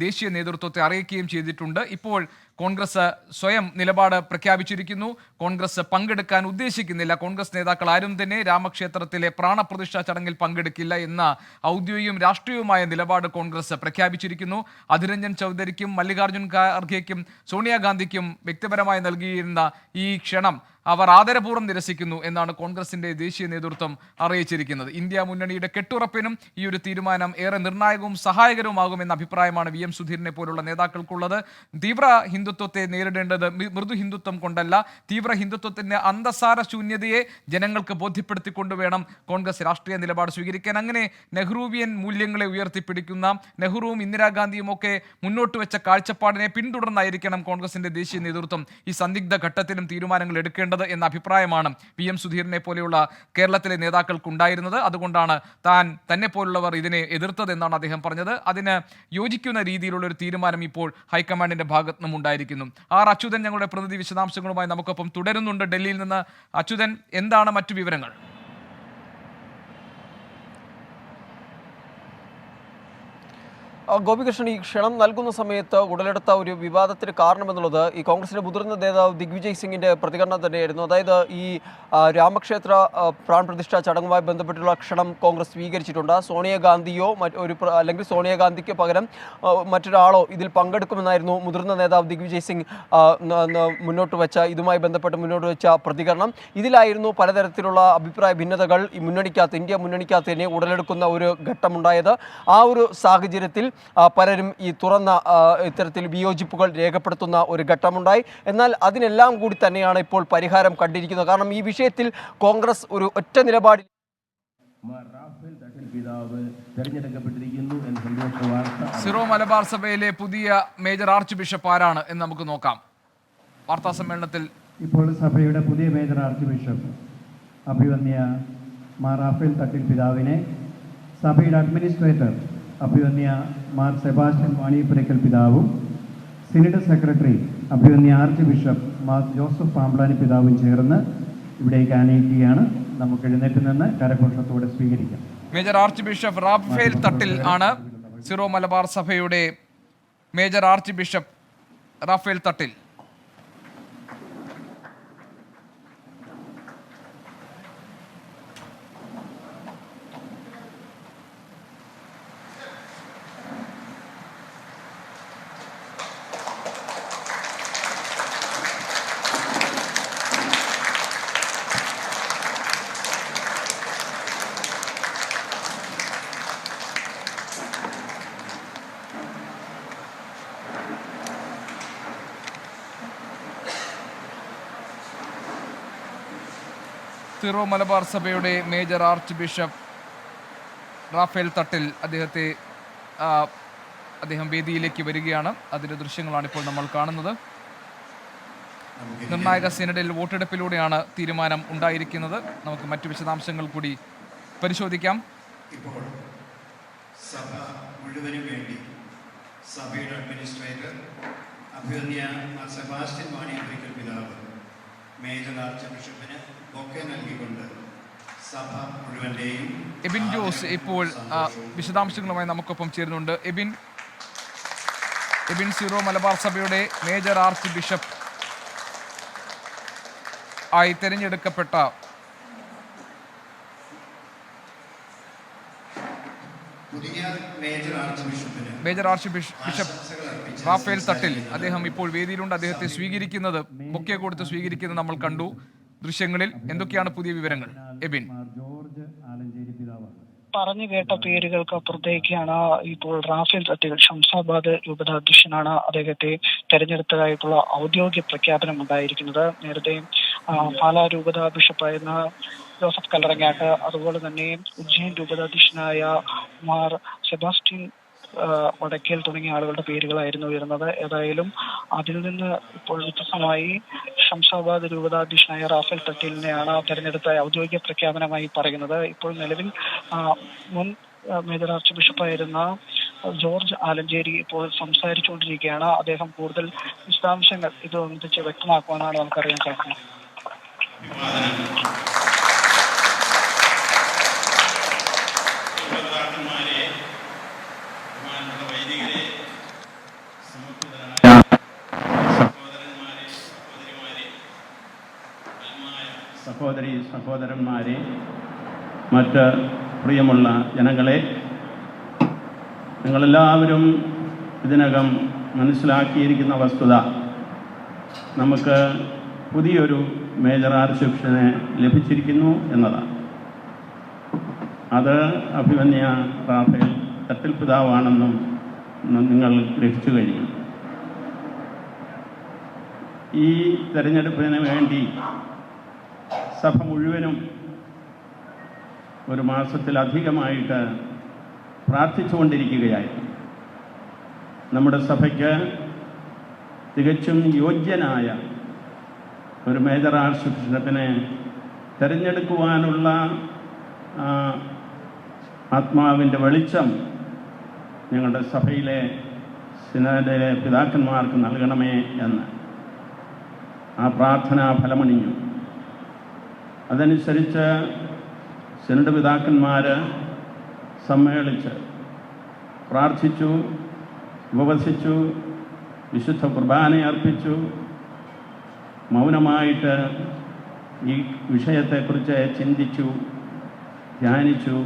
ദേശീയ നേതൃത്വത്തെ അറിയിക്കുകയും ചെയ്തിട്ടുണ്ട്. ഇപ്പോൾ കോൺഗ്രസ് സ്വയം നിലപാട് പ്രഖ്യാപിച്ചിരിക്കുന്നു. കോൺഗ്രസ് പങ്കെടുക്കാൻ ഉദ്ദേശിക്കുന്നില്ല. കോൺഗ്രസ് നേതാക്കൾ ആരും തന്നെ രാമക്ഷേത്രത്തിലെ പ്രാണപ്രതിഷ്ഠാ ചടങ്ങിൽ പങ്കെടുക്കില്ല എന്ന ഔദ്യോഗികവും രാഷ്ട്രീയവുമായ നിലപാട് കോൺഗ്രസ് പ്രഖ്യാപിച്ചിരിക്കുന്നു. അധിർ രഞ്ജൻ ചൗധരിക്കും മല്ലികാർജ്ജുൻ ഖാർഗെയ്ക്കും സോണിയാഗാന്ധിക്കും വ്യക്തിപരമായി നൽകിയിരുന്ന ഈ ക്ഷണം അവർ ആദരപൂർവ്വം നിരസിക്കുന്നു എന്നാണ് കോൺഗ്രസിന്റെ ദേശീയ നേതൃത്വം അറിയിച്ചിരിക്കുന്നത്. ഇന്ത്യ മുന്നണിയുടെ കെട്ടുറപ്പിനും ഈ ഒരു തീരുമാനം ഏറെ നിർണായകവും സഹായകരവുമാകുമെന്ന അഭിപ്രായമാണ് വി എം സുധീരനെ പോലുള്ള നേതാക്കൾക്കുള്ളത്. തീവ്ര ഹിന്ദുത്വത്തെ നേരിടേണ്ടത് മൃദു ഹിന്ദുത്വം കൊണ്ടല്ല, തീവ്ര ഹിന്ദുത്വത്തിന്റെ അന്തസാര ശൂന്യതയെ ജനങ്ങൾക്ക് ബോധ്യപ്പെടുത്തിക്കൊണ്ട് വേണം കോൺഗ്രസ് രാഷ്ട്രീയ നിലപാട് സ്വീകരിക്കാൻ. അങ്ങനെ നെഹ്റുവിയൻ മൂല്യങ്ങളെ ഉയർത്തിപ്പിടിക്കുന്ന നെഹ്റുവും ഇന്ദിരാഗാന്ധിയും ഒക്കെ മുന്നോട്ട് വെച്ച കാഴ്ചപ്പാടിനെ പിന്തുടർന്നായിരിക്കണം കോൺഗ്രസിന്റെ ദേശീയ നേതൃത്വം ഈ സന്ദിഗ്ധ ഘട്ടത്തിലും തീരുമാനങ്ങൾ എടുക്കേണ്ടത് എന്ന അഭിപ്രായമാണ് വി എം സുധീരനെ പോലെയുള്ള കേരളത്തിലെ നേതാക്കൾക്കുണ്ടായിരുന്നത്. അതുകൊണ്ടാണ് തന്നെ പോലുള്ളവർ ഇതിനെ എതിർത്തതെന്നാണ് അദ്ദേഹം പറഞ്ഞത്. അതിന് യോജിക്കുന്ന രീതിയിലുള്ള ഒരു തീരുമാനം ഇപ്പോൾ ഹൈക്കമാൻഡിന്റെ ഭാഗത്തു നിന്നും ഉണ്ടായിരിക്കുന്നു. അച്യുതൻ ഞങ്ങളുടെ പ്രതിനിധി വിശദാംശങ്ങളുമായി നമുക്കൊപ്പം തുടരുന്നുണ്ട് ഡൽഹിയിൽ നിന്ന്. അച്യുതൻ, എന്താണ് മറ്റു വിവരങ്ങൾ? ഗോപികൃഷ്ണൻ, ഈ ക്ഷണം നൽകുന്ന സമയത്ത് ഉടലെടുത്ത ഒരു വിവാദത്തിന് കാരണമെന്നുള്ളത് ഈ കോൺഗ്രസിന്റെ മുതിർന്ന നേതാവ് ദിഗ്വിജയ് സിംഗിന്റെ പ്രതികരണം തന്നെയായിരുന്നു. അതായത് ഈ രാമക്ഷേത്ര പ്രാൺപ്രതിഷ്ഠാ ചടങ്ങുമായി ബന്ധപ്പെട്ടുള്ള ക്ഷണം കോൺഗ്രസ് സ്വീകരിച്ചിട്ടുണ്ട്. സോണിയാഗാന്ധിയോ അല്ലെങ്കിൽ സോണിയാഗാന്ധിക്ക് പകരം മറ്റൊരാളോ ഇതിൽ പങ്കെടുക്കുമെന്നായിരുന്നു മുതിർന്ന നേതാവ് ദിഗ്വിജയ് സിംഗ് ഇതുമായി ബന്ധപ്പെട്ട് മുന്നോട്ട് വെച്ച പ്രതികരണം. ഇതിലായിരുന്നു പലതരത്തിലുള്ള അഭിപ്രായ ഭിന്നതകൾ ഈ ഇന്ത്യ മുന്നണിക്കകത്ത് തന്നെ ഉടലെടുക്കുന്ന ഒരു ഘട്ടമുണ്ടായത്. ആ ഒരു സാഹചര്യത്തിൽ പലരും ഈ തുറന്ന ഇത്തരത്തിൽ വിയോജിപ്പുകൾ രേഖപ്പെടുത്തുന്ന ഒരു ഘട്ടമുണ്ടായി. എന്നാൽ അതിനെല്ലാം കൂടി തന്നെയാണ് ഇപ്പോൾ പരിഹാരം കണ്ടിരിക്കുന്നത്. കാരണം ഈ വിഷയത്തിൽ കോൺഗ്രസ് ഒരു ഒറ്റ നിലപാടിൽ സിറോ മലബാർ സഭയിലെ പുതിയ മേജർ ആർച്ച് ബിഷപ്പ് ആരാണ് എന്ന് നമുക്ക് നോക്കാം. വാർത്താ സമ്മേളനത്തിൽ ഇപ്പോൾ സഭയുടെ പുതിയ മേജർ ആർച്ച് ബിഷപ്പ് അഭിവന്യ മാർ റാഫേൽ തട്ടിൽ പിതാവിനെ, സഭയുടെ അഡ്മിനിസ്ട്രേറ്റർ അഭിവന്യ മാർ സെബാസ്റ്റ്യൻ വാണിയപ്പുരയ്ക്കൽ പിതാവും, സിനഡ് സെക്രട്ടറി അഭിവന്യ arch bishop Mar Joseph Pamplany പിതാവും ചേർന്ന് ഇവിടേക്ക് ആനയിക്കുകയാണ്. നമുക്ക് എഴുന്നേറ്റ് നിന്ന് കരഘോഷത്തോടെ സ്വീകരിക്കാം. മേജർ ആർച്ച് ബിഷപ്പ് റാഫേൽ തട്ടിൽ ആണ് സിറോ മലബാർ സഭയുടെ മേജർ ആർച്ച് ബിഷപ്പ് റാഫേൽ തട്ടിൽ. സിറോ മലബാർ സഭയുടെ മേജർ ആർച്ച് ബിഷപ്പ് റാഫേൽ തട്ടിൽ, അദ്ദേഹം വേദിയിലേക്ക് വരികയാണ്. അതിൻ്റെ ദൃശ്യങ്ങളാണ് ഇപ്പോൾ നമ്മൾ കാണുന്നത്. നിർണായക സിനഡിൽ വോട്ടെടുപ്പിലൂടെയാണ് തീരുമാനം ഉണ്ടായിരിക്കുന്നത്. നമുക്ക് മറ്റു വിശദാംശങ്ങൾ കൂടി പരിശോധിക്കാം. ഇപ്പോൾ സഭ മുഴുവനും വേണ്ടി സഭയുടെ അഡ്മിനിസ്ട്രേറ്റർ അഭിവന്യ സെബാസ്റ്റ്യൻ വാണിയപ്പുരയ്ക്കൽ പിതാവ് മേജർ ആർച്ച് ബിഷപ്പിന് ബൊക്കെ നൽകിക്കൊണ്ട് സഭ മുഴുവൻ്റെയും എബിൻ ജോസ് ഇപ്പോൾ വിശദാംശങ്ങളുമായി നമുക്കൊപ്പം ചേരുന്നുണ്ട്. എബിൻ സീറോ മലബാർ സഭയുടെ മേജർ ആർച്ച് ബിഷപ്പ് ആയി തെരഞ്ഞെടുക്കപ്പെട്ട മേജർ ആർച്ച് ബിഷപ്പ് റാഫേൽ തട്ടിൽ അദ്ദേഹം ഇപ്പോൾ വേദിയിലുണ്ട്. അദ്ദേഹത്തെ സ്വീകരിക്കുന്നത് ബൊക്കെ കൊടുത്ത് സ്വീകരിക്കുന്നത് നമ്മൾ കണ്ടു ദൃശ്യങ്ങളിൽ. എന്തൊക്കെയാണ് പുതിയ വിവരങ്ങൾ എബിൻ? ജോർജ് ആലഞ്ചേരി പിതാവാണ്. പറഞ്ഞു കേട്ട പേരുകൾക്ക് അപ്പുറത്തേക്കാണ് ഇപ്പോൾ റാഫേൽ തട്ടിൽ ശംസാബാദ് രൂപതാധ്യക്ഷനാണ് അദ്ദേഹത്തെ തെരഞ്ഞെടുത്തതായിട്ടുള്ള ഔദ്യോഗിക പ്രഖ്യാപനം ഉണ്ടായിരിക്കുന്നത്. നേരത്തെ പാലാ രൂപതാ ബിഷപ്പായിരുന്ന ജോസഫ് കല്ലറങ്ങാട്ട്, അതുപോലെ തന്നെ ഉജ്ജയിൻ രൂപതാധ്യക്ഷനായ മാർ സെബാസ്റ്റ്യൻ വടക്കേൽ തുടങ്ങിയ ആളുകളുടെ പേരുകളായിരുന്നു ഉയർന്നത്. ഏതായാലും അതിൽ നിന്ന് ഇപ്പോൾ വ്യത്യസ്തമായി ശംസാബാദ് രൂപതാധ്യക്ഷനായ റാഫേൽ തട്ടീലിനെയാണ് തെരഞ്ഞെടുത്ത ഔദ്യോഗിക പ്രഖ്യാപനമായി പറയുന്നത്. ഇപ്പോൾ നിലവിൽ മുൻ മേജർ ആർച്ച് ബിഷപ്പായിരുന്ന ജോർജ് ആലഞ്ചേരി ഇപ്പോൾ സംസാരിച്ചുകൊണ്ടിരിക്കുകയാണ്. അദ്ദേഹം കൂടുതൽ വിശദാംശങ്ങൾ ഇത് സംബന്ധിച്ച് വ്യക്തമാക്കുവാനാണ് നമുക്കറിയാൻ സാധിക്കുന്നത്. സഹോദരന്മാരെ, മറ്റ് പ്രിയമുള്ള ജനങ്ങളെ, നിങ്ങളെല്ലാവരും ഇതിനകം മനസ്സിലാക്കിയിരിക്കുന്ന വസ്തുത, നമുക്ക് പുതിയൊരു മേജർ ആർച്ച് ബിഷപ്പിനെ ലഭിച്ചിരിക്കുന്നു എന്നതാണ്. അത് അഭിമന്യ റാഫേൽ തട്ടിൽ പിതാവാണെന്നും നിങ്ങൾ ഗ്രഹിച്ചു കഴിഞ്ഞു. ഈ തെരഞ്ഞെടുപ്പിന് വേണ്ടി സഭ മുഴുവനും ഒരു മാസത്തിലധികമായിട്ട് പ്രാർത്ഥിച്ചുകൊണ്ടിരിക്കുകയായിരുന്നു. നമ്മുടെ സഭയ്ക്ക് തികച്ചും യോഗ്യനായ ഒരു മേജർ ആർച്ച് ബിഷപ്പിനെ തിരഞ്ഞെടുക്കുവാനുള്ള ആത്മാവിൻ്റെ വെളിച്ചം ഞങ്ങളുടെ സഭയിലെ സിനഡിലെ പിതാക്കന്മാർക്ക് നൽകണമേ എന്ന് ആ പ്രാർത്ഥന ഫലമണിഞ്ഞു. അതനുസരിച്ച് സിനഡ് പിതാക്കന്മാർ സമ്മേളിച്ച് പ്രാർത്ഥിച്ചു, ഉപവസിച്ചു, വിശുദ്ധ കുർബാന അർപ്പിച്ചു, മൗനമായിട്ട് ഈ വിഷയത്തെക്കുറിച്ച് ചിന്തിച്ചു, ധ്യാനിച്ചു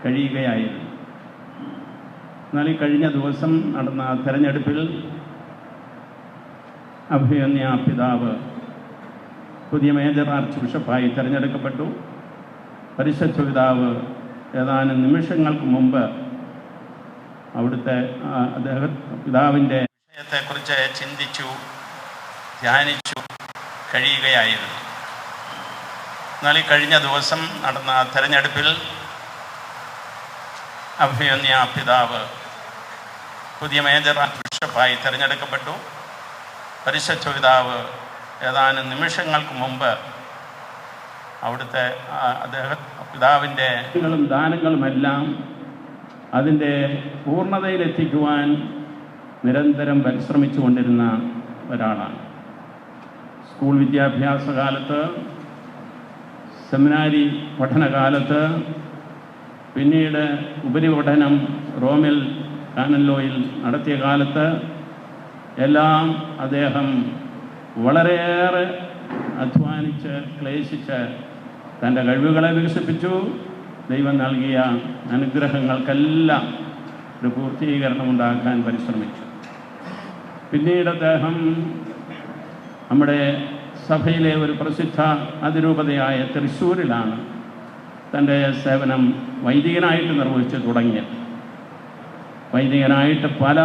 കഴിയുകയായിരുന്നു. എന്നാൽ ഈ കഴിഞ്ഞ ദിവസം നടന്ന തെരഞ്ഞെടുപ്പിൽ അഭിമന്യ പിതാവ് പുതിയ മേജർ ആർച്ച് ബിഷപ്പായി തിരഞ്ഞെടുക്കപ്പെട്ടു. പരിശുദ്ധ പിതാവ് ഏതാനും നിമിഷങ്ങൾക്ക് മുമ്പ് അവിടുത്തെ പിതാവിൻ്റെ വിഷയത്തെക്കുറിച്ച് ചിന്തിച്ചു, ധ്യാനിച്ചു കഴിയുകയായിരുന്നു. എന്നാൽ ഈ കഴിഞ്ഞ ദിവസം നടന്ന തെരഞ്ഞെടുപ്പിൽ അഭിമന്യ പിതാവ് പുതിയ മേജർ ആർച്ച് ബിഷപ്പായി തിരഞ്ഞെടുക്കപ്പെട്ടു. പരിശുദ്ധ പിതാവ് ഏതാനും നിമിഷങ്ങൾക്ക് മുമ്പ് അവിടുത്തെ പിതാവിൻ്റെ ദാനങ്ങളുമെല്ലാം അതിൻ്റെ പൂർണ്ണതയിലെത്തിക്കുവാൻ നിരന്തരം പരിശ്രമിച്ചു കൊണ്ടിരുന്ന ഒരാളാണ്. സ്കൂൾ വിദ്യാഭ്യാസ കാലത്ത്, സെമിനാരി പഠനകാലത്ത്, പിന്നീട് ഉപരിപഠനം റോമിൽ കാനല്ലോയിൽ നടത്തിയ കാലത്ത് എല്ലാം അദ്ദേഹം വളരെയേറെ അധ്വാനിച്ച് ക്ലേശിച്ച് തൻ്റെ കഴിവുകളെ വികസിപ്പിച്ചു. ദൈവം നൽകിയ അനുഗ്രഹങ്ങൾക്കെല്ലാം ഒരു പൂർത്തീകരണമുണ്ടാക്കാൻ പരിശ്രമിച്ചു. പിന്നീട് അദ്ദേഹം നമ്മുടെ സഭയിലെ ഒരു പ്രസിദ്ധ അതിരൂപതയായ തൃശ്ശൂരിലാണ് തൻ്റെ സേവനം വൈദികനായിട്ട് നിർവഹിച്ചു തുടങ്ങിയത്. വൈദികനായിട്ട് പല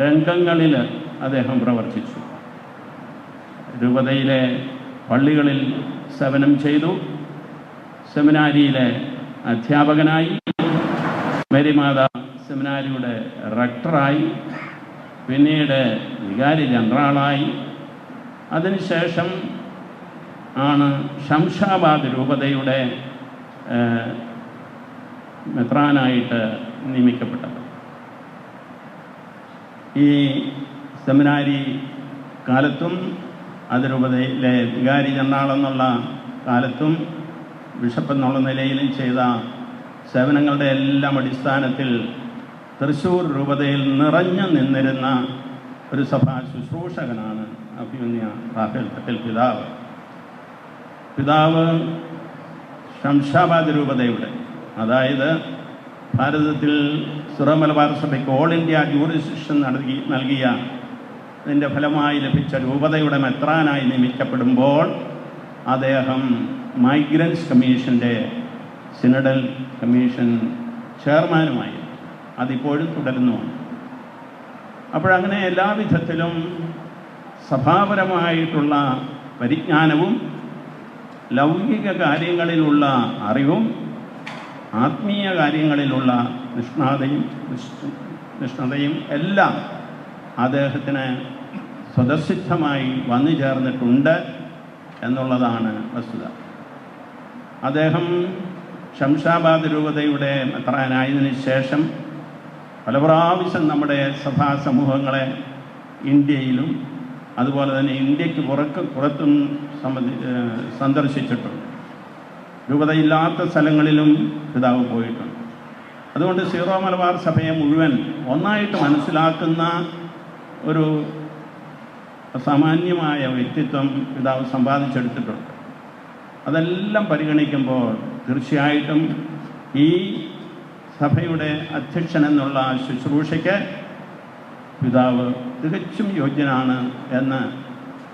രംഗങ്ങളിൽ അദ്ദേഹം പ്രവർത്തിച്ചു. രൂപതയിലെ പള്ളികളിൽ സേവനം ചെയ്തു, സെമിനാരിയിലെ അധ്യാപകനായി, മേരിമാതാ സെമിനാരിയുടെ റക്ടറായി, പിന്നീട് വികാരി ജനറലായി, അതിനുശേഷം ആണ് ശംഷാബാദ് രൂപതയുടെ മെത്രാനായിട്ട് നിയമിക്കപ്പെട്ടത്. ഈ സെമിനാരി കാലത്തും അതിരൂപതയിലെ വികാരി ജനറൽ എന്നുള്ള കാലത്തും ബിഷപ്പ് എന്നുള്ള നിലയിലും ചെയ്ത സേവനങ്ങളുടെ എല്ലാം അടിസ്ഥാനത്തിൽ തൃശ്ശൂർ രൂപതയിൽ നിറഞ്ഞു നിന്നിരുന്ന ഒരു സഭാ ശുശ്രൂഷകനാണ് അഭിമന്യ റാഫേൽ തട്ടിൽ പിതാവ് ശംഷാബാദ് രൂപതയുടെ, അതായത് ഭാരതത്തിൽ സിറോ മലബാർ സഭയ്ക്ക് ഓൾ ഇന്ത്യ ജൂറിസ്ഡിക്ഷൻ നൽകിയ അതിൻ്റെ ഫലമായി ലഭിച്ച രൂപതയുടെ മെത്രാനായി നിയമിക്കപ്പെടുമ്പോൾ അദ്ദേഹം മൈഗ്രൻസ് കമ്മീഷൻ്റെ സിനഡൽ കമ്മീഷൻ ചെയർമാനുമായി അതിപ്പോഴും തുടരുന്നുമാണ്. അപ്പോഴങ്ങനെ എല്ലാവിധത്തിലും സഭാപരമായിട്ടുള്ള പരിജ്ഞാനവും ലൗകിക കാര്യങ്ങളിലുള്ള അറിവും ആത്മീയ കാര്യങ്ങളിലുള്ള നിഷ്ണതയും എല്ലാം അദ്ദേഹത്തിന് സ്വതസിദ്ധമായി വന്നു ചേർന്നിട്ടുണ്ട് എന്നുള്ളതാണ് വസ്തുത. അദ്ദേഹം ശംഷാബാദ് രൂപതയുടെ മെത്രാനായതിനു ശേഷം പല പ്രാവശ്യം നമ്മുടെ സഭാ സമൂഹങ്ങളെ ഇന്ത്യയിലും അതുപോലെ തന്നെ ഇന്ത്യക്ക് പുറത്തും സന്ദർശിച്ചിട്ടുണ്ട്. രൂപതയില്ലാത്ത സ്ഥലങ്ങളിലും പിതാവ് പോയിട്ടുണ്ട്. അതുകൊണ്ട് സീറോ മലബാർ സഭയെ മുഴുവൻ ഒന്നായിട്ട് മനസ്സിലാക്കുന്ന ഒരു അസാമാന്യമായ വ്യക്തിത്വം പിതാവ് സമ്പാദിച്ചെടുത്തിട്ടുണ്ട്. അതെല്ലാം പരിഗണിക്കുമ്പോൾ തീർച്ചയായിട്ടും ഈ സഭയുടെ അധ്യക്ഷൻ എന്നുള്ള ശുശ്രൂഷയ്ക്ക് പിതാവ് തികച്ചും യോഗ്യനാണ് എന്ന്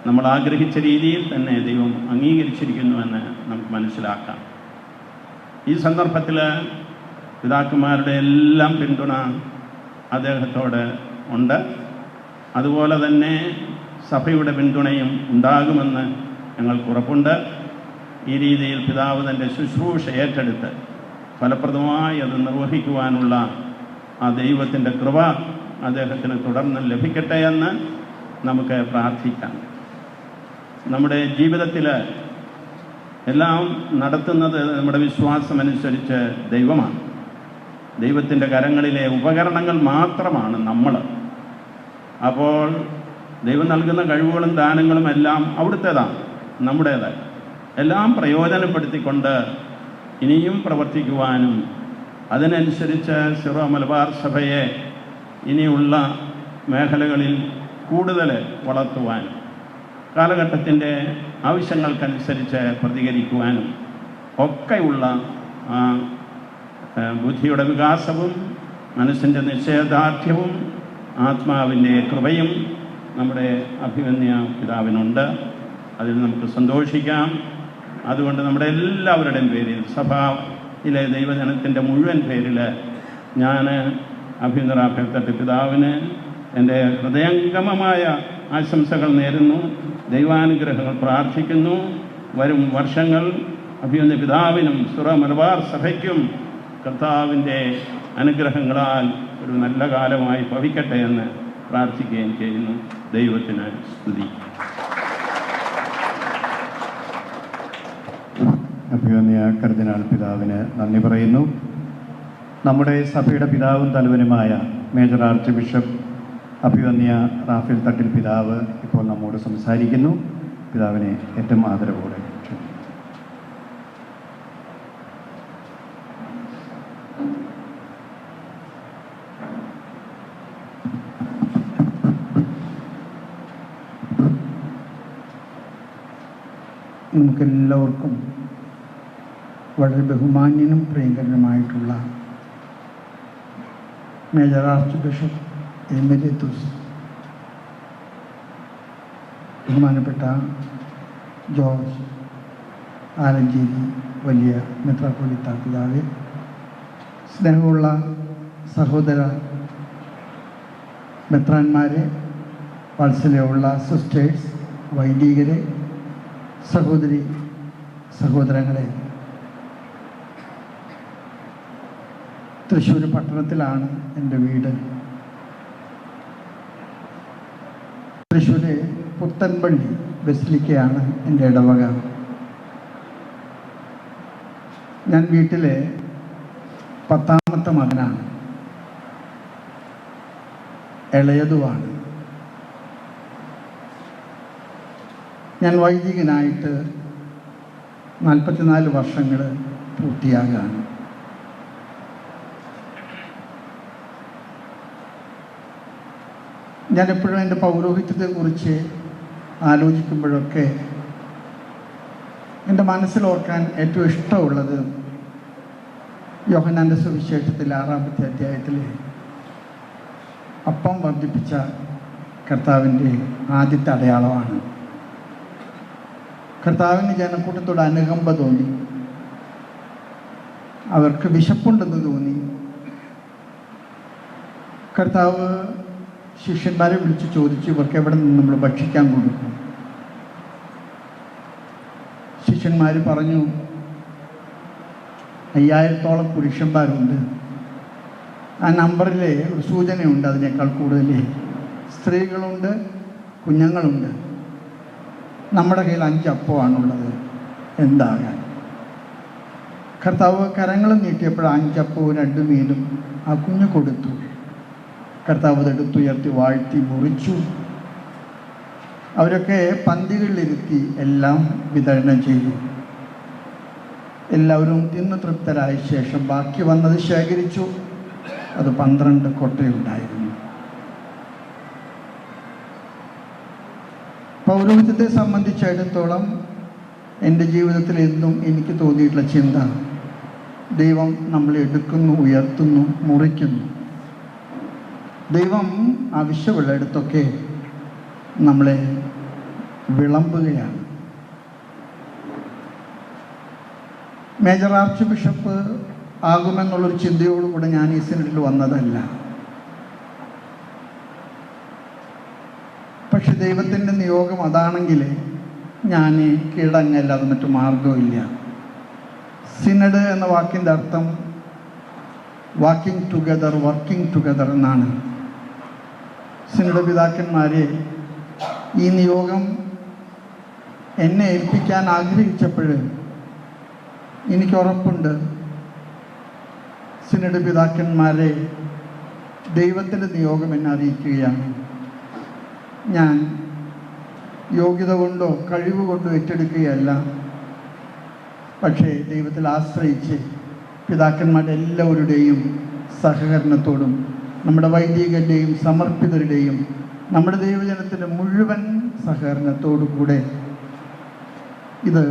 നമ്മൾ ആഗ്രഹിച്ച രീതിയിൽ തന്നെ ദൈവം അംഗീകരിച്ചിരിക്കുന്നുവെന്ന് നമുക്ക് മനസ്സിലാക്കാം. ഈ സന്ദർഭത്തിൽ പിതാക്കന്മാരുടെ എല്ലാം പിന്തുണ അദ്ദേഹത്തോട് ഉണ്ട്. അതുപോലെ തന്നെ സഭയുടെ പിന്തുണയും ഉണ്ടാകുമെന്ന് ഞങ്ങൾക്ക് ഉറപ്പുണ്ട്. ഈ രീതിയിൽ പിതാവ് തൻ്റെ ശുശ്രൂഷ ഏറ്റെടുത്ത് ഫലപ്രദമായി അത് നിർവഹിക്കുവാനുള്ള ആ ദൈവത്തിൻ്റെ കൃപ അദ്ദേഹത്തിന് തുടർന്ന് ലഭിക്കട്ടെ എന്ന് നമുക്ക് പ്രാർത്ഥിക്കാം. നമ്മുടെ ജീവിതത്തിൽ എല്ലാം നടത്തുന്നത് നമ്മുടെ വിശ്വാസമനുസരിച്ച് ദൈവമാണ്. ദൈവത്തിൻ്റെ കരങ്ങളിലെ ഉപകരണങ്ങൾ മാത്രമാണ് നമ്മൾ. അപ്പോൾ ദൈവം നൽകുന്ന കഴിവുകളും ദാനങ്ങളും എല്ലാം അവിടുത്തേതാണ്, നമ്മുടേതായി. എല്ലാം പ്രയോജനപ്പെടുത്തിക്കൊണ്ട് ഇനിയും പ്രവർത്തിക്കുവാനും അതിനനുസരിച്ച് സിറോ മലബാർ സഭയെ ഇനിയുള്ള മേഖലകളിൽ കൂടുതൽ വളർത്തുവാനും കാലഘട്ടത്തിൻ്റെ ആവശ്യങ്ങൾക്കനുസരിച്ച് പ്രതികരിക്കുവാനും ഒക്കെയുള്ള ബുദ്ധിയുടെ വികാസവും മനസ്സിൻ്റെ നിശ്ചയദാർഢ്യവും ആത്മാവിൻ്റെ കൃപയും നമ്മുടെ അഭിമന്യ പിതാവിനുണ്ട്. അതിൽ നമുക്ക് സന്തോഷിക്കാം. അതുകൊണ്ട് നമ്മുടെ എല്ലാവരുടെയും പേരിൽ, സഭയിലെ ദൈവജനത്തിൻ്റെ മുഴുവൻ പേരിൽ ഞാൻ അഭിമന്യ റാഫേൽ തട്ടിൽ പിതാവിന് എൻ്റെ ഹൃദയംഗമമായ ആശംസകൾ നേരുന്നു, ദൈവാനുഗ്രഹങ്ങൾ പ്രാർത്ഥിക്കുന്നു. വരും വർഷങ്ങൾ അഭിമന്യ പിതാവിനും സിറോ മലബാർ സഭയ്ക്കും കർത്താവിൻ്റെ അനുഗ്രഹങ്ങളാൽ ഒരു നല്ല കാലമായി ഭവിക്കട്ടെ എന്ന് പ്രാർത്ഥിക്കുകയും ചെയ്യുന്നു. ദൈവത്തിന് സ്തുതി. അഭിമന്യ കർദിനാൾ പിതാവിന് നന്ദി പറയുന്നു. നമ്മുടെ സഭയുടെ പിതാവും തലവനുമായ മേജർ ആർച്ച് ബിഷപ്പ് അഭിമന്യ റാഫേൽ തട്ടിൽ പിതാവ് ഇപ്പോൾ നമ്മോട് സംസാരിക്കുന്നു. പിതാവിനെ ഏറ്റവും ആദരവോടെ നമുക്കെല്ലാവർക്കും വളരെ ബഹുമാന്യനും പ്രിയങ്കരനുമായിട്ടുള്ള മേജർ ആർച്ച് ബിഷപ്പ് എമിരേറ്റസ് ബഹുമാനപ്പെട്ട ജോർജ് ആലഞ്ചേരി വലിയ മെത്രാപ്പൊലീത്ത പിതാവേ, സ്നേഹമുള്ള സഹോദര മെത്രാന്മാരെ, വാത്സല്യമുള്ള സിസ്റ്റേഴ്സ്, വൈദികരെ, സഹോദരങ്ങളെ, തൃശ്ശൂർ പട്ടണത്തിലാണ് എൻ്റെ വീട്. തൃശ്ശൂർ പുത്തൻപള്ളി ബസിലിക്കയാണ് എൻ്റെ ഇടവക. ഞാൻ വീട്ടിലെ 10ാമത്തെ മകനാണ്, ഇളയതുമാണ്. ഞാൻ വൈദികനായിട്ട് 44 വർഷങ്ങൾ പൂർത്തിയാകുകയാണ്. ഞാനെപ്പോഴും എൻ്റെ പൗരോഹിത്യത്തെക്കുറിച്ച് ആലോചിക്കുമ്പോഴൊക്കെ എൻ്റെ മനസ്സിലോർക്കാൻ ഏറ്റവും ഇഷ്ടമുള്ളത് യോഹന്നാൻ്റെ സുവിശേഷത്തിൽ 6ാമത്തെ അധ്യായത്തിൽ അപ്പം വർദ്ധിപ്പിച്ച കർത്താവിൻ്റെ ആദ്യത്തെ അടയാളമാണ്. കർത്താവിന് ജനക്കൂട്ടത്തോട് അനുകമ്പ തോന്നി, അവർക്ക് വിശപ്പുണ്ടെന്ന് തോന്നി. കർത്താവ് ശിഷ്യന്മാരെ വിളിച്ച് ചോദിച്ചു, ഇവർക്ക് എവിടെ നിന്ന് നമ്മൾ ഭക്ഷിക്കാൻ കൊടുക്കും? ശിഷ്യന്മാർ പറഞ്ഞു, 5000-ഓളം പുരുഷന്മാരുണ്ട്. ആ നമ്പറിൽ ഒരു സൂചനയുണ്ട്, അതിനേക്കാൾ കൂടുതൽ സ്ത്രീകളുണ്ട്, കുഞ്ഞുങ്ങളുണ്ട്. നമ്മുടെ കയ്യിൽ 5 അപ്പമാണുള്ളത്, എന്താകാൻ? കർത്താവ് കരങ്ങളും നീട്ടിയപ്പോൾ 5 അപ്പവും 2 മീനും ആ കുഞ്ഞ് കൊടുത്തു. കർത്താവ് അതെടുത്തുയർത്തി വാഴ്ത്തി മുറിച്ചു. അവരൊക്കെ പന്തികളിലിരുത്തി എല്ലാം വിതരണം ചെയ്തു. എല്ലാവരും തിന്നു തൃപ്തരായ ശേഷം ബാക്കി വന്നത് ശേഖരിച്ചു. അത് 12 കൊട്ടയുണ്ടായിരുന്നു. പൗരോഹിത്യത്തെ സംബന്ധിച്ചിടത്തോളം എൻ്റെ ജീവിതത്തിൽ എന്നും എനിക്ക് തോന്നിയിട്ടുള്ള ചിന്ത, ദൈവം നമ്മളെ എടുക്കുന്നു, ഉയർത്തുന്നു, മുറിക്കുന്നു. ദൈവം ആവശ്യമുള്ളിടത്തൊക്കെ നമ്മളെ വിളമ്പുകയാണ്. മേജർ ആർച്ച് ബിഷപ്പ് ആകുമെന്നുള്ളൊരു ചിന്തയോടുകൂടെ ഞാൻ ഈ സിനഡിൽ വന്നതല്ല. പക്ഷെ ദൈവത്തിൻ്റെ നിയോഗം അതാണെങ്കിൽ ഞാൻ കീഴടങ്ങല്ലാതെ മറ്റു മാർഗമില്ല. സിനഡ് എന്ന വാക്കിൻ്റെ അർത്ഥം വാക്കിംഗ് ടുഗദർ, വർക്കിംഗ് ടുഗദർ എന്നാണ്. സിനഡ് പിതാക്കന്മാരെ ഈ നിയോഗം എന്നെ ഏൽപ്പിക്കാൻ ആഗ്രഹിച്ചപ്പോൾ എനിക്ക് ഉറപ്പുണ്ട്, സിനഡ് പിതാക്കന്മാരെ ദൈവത്തിൻ്റെ നിയോഗം എന്നെ അറിയിക്കുകയാണ്. ഞാൻ യോഗ്യത കൊണ്ടോ കഴിവ് കൊണ്ടോ ഏറ്റെടുക്കുകയല്ല, പക്ഷേ ദൈവത്തിൽ ആശ്രയിച്ച് പിതാക്കന്മാരുടെ എല്ലാവരുടെയും സഹകരണത്തോടും നമ്മുടെ വൈദികരുടെയും സമർപ്പിതരുടെയും നമ്മുടെ ദൈവജനത്തിൻ്റെ മുഴുവൻ സഹകരണത്തോടു കൂടെ ഇത്